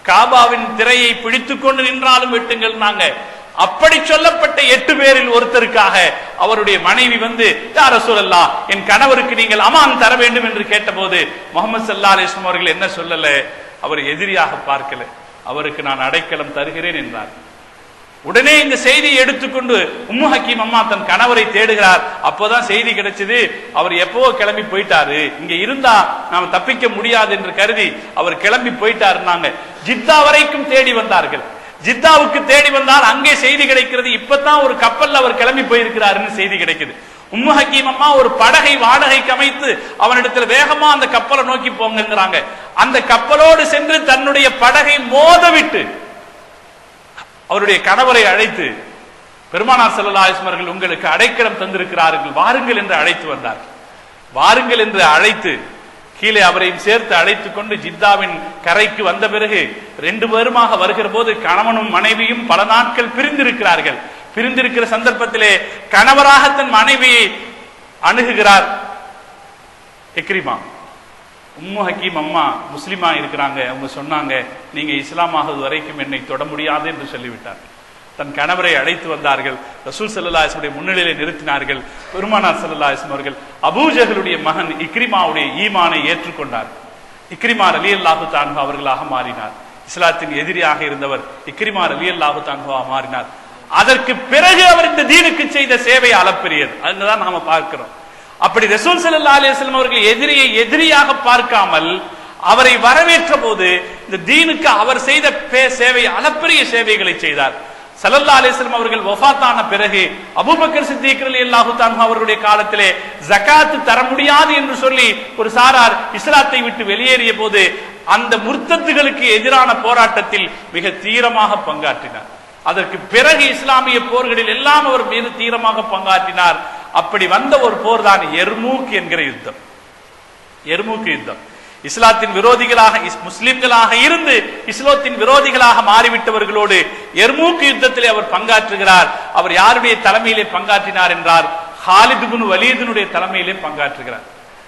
காபாவின் திரையை பிடித்துக் கொண்டு நின்றாலும் வெட்டுங்கள் நாங்க. அப்படி சொல்லப்பட்ட 8 பேரில் ஒருத்தருக்காக அவருடைய மனைவி வந்து, யா ரசூலல்லாஹ், என் கணவருக்கு நீங்கள் அமான் தர வேண்டும் என்று கேட்டபோது முஹம்மது ஸல்லல்லாஹு அலைஹி வஸல்லம் அவர்கள் என்ன சொல்லல, அவர் எதிரியாக பார்க்கல, அவருக்கு நான் அடைக்கலம் தருகிறேன் என்றார். உடனே இந்த செய்தியை எடுத்துக்கொண்டு உம்மு ஹக்கீம் அம்மா தன் கணவரை தேடுகிறார். அப்போதான் செய்தி கிடைச்சது, அவர் எப்பவோ கிளம்பி போயிட்டாரு, இங்க இருந்தா நாம் தப்பிக்க முடியாது என்று கருதி அவர் கிளம்பி போயிட்டாருன்னாங்க. ஜித்தா வரைக்கும் தேடி வந்தார்கள். ஜித்தாவுக்கு தேடி வந்தால் அங்கே செய்தி கிடைக்கிறது, இப்பதான் ஒரு கப்பல்ல அவர் கிளம்பி போயிருக்கிறாருன்னு செய்தி கிடைக்குது. உம்மு ஹக்கீம் அம்மா ஒரு படகை வாடகைக்கு அமைத்து அவனிடத்துல வேகமா அந்த கப்பலை நோக்கி போங்கிறாங்க. அந்த கப்பலோடு சென்று தன்னுடைய படகை மோதவிட்டு அவருடைய கணவரை அழைத்து, பெருமானார் ஸல்லல்லாஹு அலைஹி வஸல்லம் அவர்கள் உங்களுக்கு அடைக்கலம் தந்திருக்கிறார்கள், வாருங்கள் என்று அழைத்து வந்தார். வாருங்கள் என்று அழைத்து கீழே அவரையும் சேர்த்து அழைத்துக் கொண்டு ஜித்தாவின் கரைக்கு வந்த பிறகு 2 பேருமாக வருகிற போது கணவனும் மனைவியும் பல நாட்கள் பிரிந்திருக்கிறார்கள். பிரிந்திருக்கிற சந்தர்ப்பத்திலே கணவராக தன் மனைவியை அணுகுகிறார் இக்ரிமா. உம்மு ஹக்கீம் அம்மா முஸ்லிமா இருக்கிறாங்க, அவங்க சொன்னாங்க, நீங்க இஸ்லாமாவது வரைக்கும் என்னை தொட முடியாது என்று சொல்லிவிட்டார். தன் கணவரை அழைத்து வந்தார்கள். ரசூல் ஸல்லல்லாஹு அலைஹி வஸல்லம் முன்னிலையிலே நிறுத்தினார்கள். பெருமானார் ஸல்லல்லாஹு அலைஹி வஸல்லம் அவர்கள் அபூஜஹலுடைய மகன் இக்ரிமாவுடைய ஈமானை ஏற்றுக்கொண்டார். இக்ரிமா ரலியல்லாஹு தஆலா அவர்களாக மாறினார். இஸ்லாத்தின் எதிரியாக இருந்தவர் இக்ரிமா ரலியல்லாஹு தஆலா மாறினார். அதற்கு பிறகு அவர் இந்த தீனுக்கு செய்த சேவை அளப்பெரியது. அதுதான் நாம பார்க்கிறோம். அப்படி ரசூல் ஸல்லல்லாஹு அலைஹி வஸல்லம் அவர்கள் எதிரியை எதிரியாக பார்க்காமல் அவரை வரவேற்ற போது இந்த தீனுக்கு அவர் செய்த சேவை அளப்பெரிய சேவைகளை செய்தார். ஸல்லல்லாஹு அலைஹி வஸல்லம் அவர்கள் வஃபாத்தான பிறகு அபூபக்கர் சித்திக் ரலியல்லாஹு தஆலா அவருடைய காலத்திலே ஜகாத் தர முடியாது என்று சொல்லி ஒரு சாரார் இஸ்லாத்தை விட்டு வெளியேறிய போது அந்த முர்த்தத்துகளுக்கு எதிரான போராட்டத்தில் மிக தீவிரமாக பங்காற்றினார். அதற்கு பிறகு இஸ்லாமிய போர்களில் எல்லாம் அவர் மிக தீவிரமாக பங்காற்றினார். அப்படி வந்த ஒரு போர் தான் எர்மூக் என்கிற யுத்தம். எர்மூக் யுத்தம் இஸ்லாத்தின் விரோதிகளாக முஸ்லிம்களாக இருந்து இஸ்லாத்தின் விரோதிகளாக மாறிவிட்டவர்களோடு எர்மூக் யுத்தத்திலே அவர் பங்காற்றுகிறார். அவர் யாருடைய தலைமையிலே பங்காற்றினார் என்றால் ஹாலித் இப்னு வலீதினுடைய தலைமையிலே பங்காற்றுகிறார்.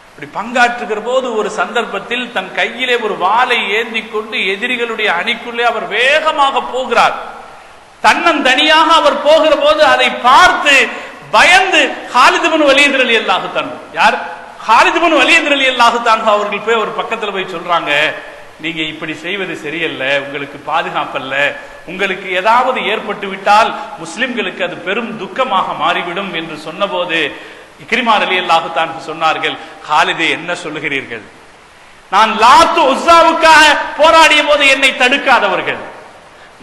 அப்படி பங்காற்றுகிற போது ஒரு சந்தர்ப்பத்தில் தன் கையிலே ஒரு வாளை ஏந்தி கொண்டு எதிரிகளுடைய அணிக்குள்ளே அவர் வேகமாக போகிறார். தன்னந்தனியாக அவர் போகிற போது அதை பார்த்து பயந்து ஹாலித் இப்னு வலீத் ரலியல்லாஹு தஆலா யார் ஹாலித் இப்னு வலீத் ரலியல்லாஹு தஆலா அவர்கள் போய் ஒரு பக்கத்துல போய் சொல்றாங்க, நீங்க இப்படி செய்வது சரியல்ல, உங்களுக்கு பாதுகாப்பல்ல, உங்களுக்கு ஏதாவது ஏற்பட்டு விட்டால் முஸ்லிம்களுக்கு அது பெரும் துக்கமாக மாறிவிடும் என்று சொன்னபோது இக்ரிமா ரலியல்லாஹு தஆலா சொன்னார்கள், ஹாலிதே என்ன சொல்லுகிறீர்கள்? நான் லாத்து உஸ்ஸாவுக்காக போராடிய போது என்னை தடுக்காதவர்கள்,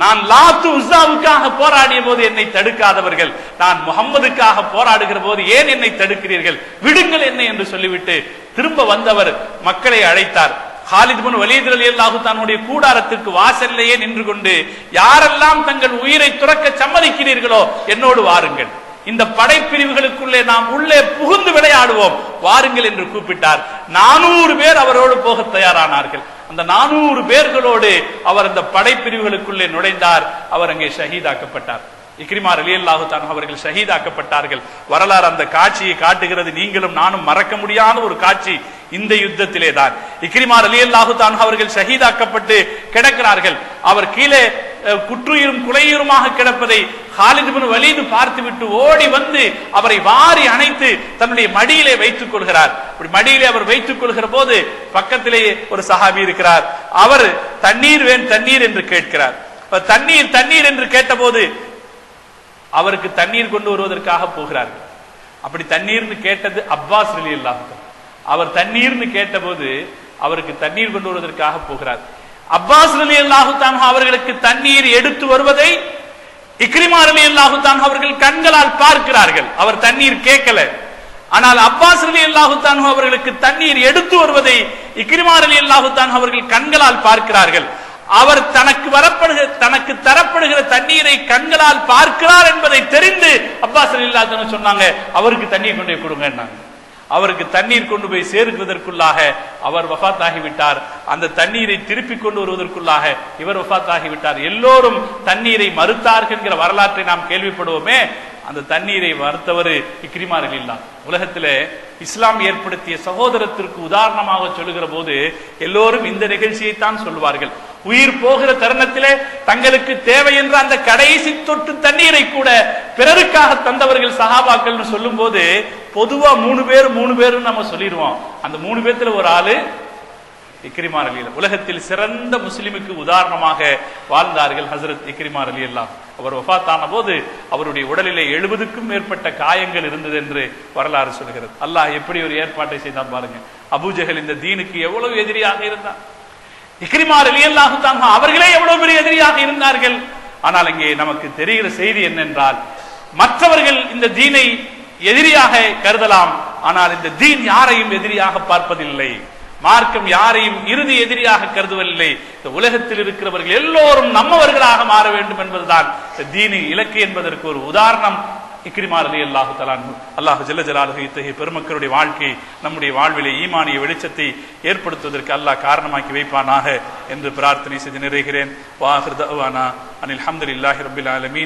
நான் லாத்து உஸ்ஸாவுக்காக போராடிய போது என்னை தடுக்காதவர்கள், நான் முஹம்மதுக்காக போராடுகிற போது ஏன் என்னை தடுக்கிறீர்கள்? விடுங்கள் என்னை என்று சொல்லிவிட்டு திரும்ப வந்தவர் மக்களை அழைத்தார். ஹாலித் இப்னு வலீத் ரலியல்லாஹு தஆலாவுடைய கூடாரத்திற்கு வாசல்லையே நின்று கொண்டு, யாரெல்லாம் தங்கள் உயிரை துறக்க சம்மதிக்கிறீர்களோ என்னோடு வாருங்கள், இந்த படைப்பிரிவுகளுக்குள்ளே நாம் உள்ளே புகுந்து விளையாடுவோம், வாருங்கள் என்று கூப்பிட்டார். 400 பேர் அவரோடு போக தயாரானார்கள். அந்த 400 பேர்களோடு அவர் அந்த படைப்பிரிவுகளுக்குள்ளே நுழைந்தார். அவர் அங்கே ஷஹீதாக்கப்பட்டார். இக்ரிமா ரலியல்லாஹு தஆலா அவர்கள் ஷஹீதாக்கப்பட்டார்கள். வரலாறு அந்த காட்சியை காட்டுகிறது. நீங்களும் நானும் மறக்க முடியாத ஒரு காட்சி இந்த யுத்தத்திலே தான். இக்ரிமா ரலியல்லாஹு தஆலா அவர்கள் ஷஹீதாக்கப்பட்டு கிடக்கிறார்கள். அவர் கீழே குற்றுயிரும் குலையுருமாக கிடப்பதை ஹாலித் இப்னு வலீத் பார்த்துவிட்டு ஓடி வந்து அவரை வாரி அணைத்து தன்னுடைய மடியிலே வைத்துக் கொள்கிறார். அப்படி மடியிலே அவர் வைத்துக் கொள்கிற போது பக்கத்திலேயே ஒரு சஹாபி இருக்கிறார். அவர் தண்ணீர் தண்ணீர் என்று கேட்கிறார். தண்ணீர் தண்ணீர் என்று கேட்டபோது அவருக்கு தண்ணீர் கொண்டு வருவதற்காக போகிறார்கள். அப்படி தண்ணீர்னு கேட்டது அப்பாஸ் ரலியல்லாஹு தஆலா. அவர் தண்ணீர்னு கேட்டபோது அவருக்கு தண்ணீர் கொண்டு வருவதற்காக போகிறார். அப்பாஸ் ரலியல்லாஹு தஆலா அவர்களுக்கு தண்ணீர் எடுத்து வருவதை இக்ரிமா ரலியல்லாஹு தஆலா அவர்கள் கண்களால் பார்க்கிறார்கள். அவர் தண்ணீர் கேட்கல. ஆனால் அப்பாஸ் ரலியல்லாஹு தஆலா அவர்களுக்கு தண்ணீர் எடுத்து வருவதை இக்ரிமா ரலியல்லாஹு தஆலா அவர்கள் கண்களால் பார்க்கிறார்கள். அவர் தனக்கு தரப்படுகிற தண்ணீரை கண்களால் பார்க்கிறார் என்பதை தெரிந்து அப்பாஸ் ரலியல்லாஹு தஆலா சொன்னாங்க, அவருக்கு தண்ணீர் கொண்டு போய் கொடுங்க. அவருக்கு தண்ணீர் கொண்டு போய் சேர்க்குவதற்குள்ளாக அவர் வஃபாத் ஆகிவிட்டார். அந்த தண்ணீரை திருப்பி கொண்டு வருவதற்குள்ளாக இவர் வஃபாத் ஆகிவிட்டார். எல்லோரும் தண்ணீரை மறுத்தார்கள் என்கிற வரலாற்றை நாம் கேள்விப்படுவோமே, அந்த தண்ணீரை மறுத்தவர் இக்ரிமா ரலியல்லாஹு. உலகத்திலே இஸ்லாம் ஏற்படுத்திய சகோதரத்திற்கு உதாரணமாக சொல்லுகிற போது எல்லோரும் இந்த நிகழ்ச்சியைத்தான் சொல்வார்கள். உயிர் போகிற தருணத்திலே தங்களுக்கு தேவை என்ற அந்த கடைசி தொட்டு தண்ணீரை கூட பிறருக்காக தந்தவர்கள் சஹாபாக்கள் சொல்லும் போது பொதுவா 3 பேர் நம்ம சொல்லிடுவோம். அந்த 3 பேர்த்துல ஒரு ஆளு இக்ரிமா ரலியல்லாஹு. உலகத்தில் சிறந்த முஸ்லிமுக்கு உதாரணமாக வாழ்ந்தார்கள் ஹஜ்ரத் இக்ரிமா ரலியல்லாஹு. அவர் வஃபாத்தான போது அவருடைய உடலிலே 70க்கும் மேற்பட்ட காயங்கள் இருந்தது என்று வரலாறு சொல்கிறது. அல்லாஹ் எப்படி ஒரு ஏற்பாட்டை செய்தான் பாருங்க. அபூஜஹல் இந்த தீனுக்கு எவ்வளவு எதிரியாக இருந்தார். இக்ரிமா ரலியல்லாஹு தஆலா அவர்களே எவ்வளவு பெரிய எதிரியாக இருந்தார்கள். ஆனால் இங்கே நமக்கு தெரிகிற செய்தி என்னென்றால், மற்றவர்கள் இந்த தீனை எதிரியாக கருதலாம், ஆனால் இந்த தீன் யாரையும் எதிரியாக பார்ப்பதில்லை. மார்க்கம் யாரையும் இறுதி எதிரியாக கருதுவதில்லை. இந்த உலகத்தில் இருக்கிறவர்கள் எல்லோரும் நம்மவர்களாக மாற வேண்டும் என்பதுதான் தீனின் இலக்கு என்பதற்கு ஒரு உதாரணம் இக்ரிமா ரலியல்லாஹு தஆலா. அல்லாஹ் ஜல்ல ஜலாலுஹு இத்தகைய பெருமக்களுடைய வாழ்க்கை நம்முடைய வாழ்விலே ஈமானிய வெளிச்சத்தை ஏற்படுத்துவதற்கு அல்லாஹ் காரணமாக்கி வைப்பானாக என்று பிரார்த்தனை செய்து நிறைகிறேன். வாஹிர் தஅவானா அனில் ஹம்துலில்லாஹி ரப்பில் ஆலமீன்.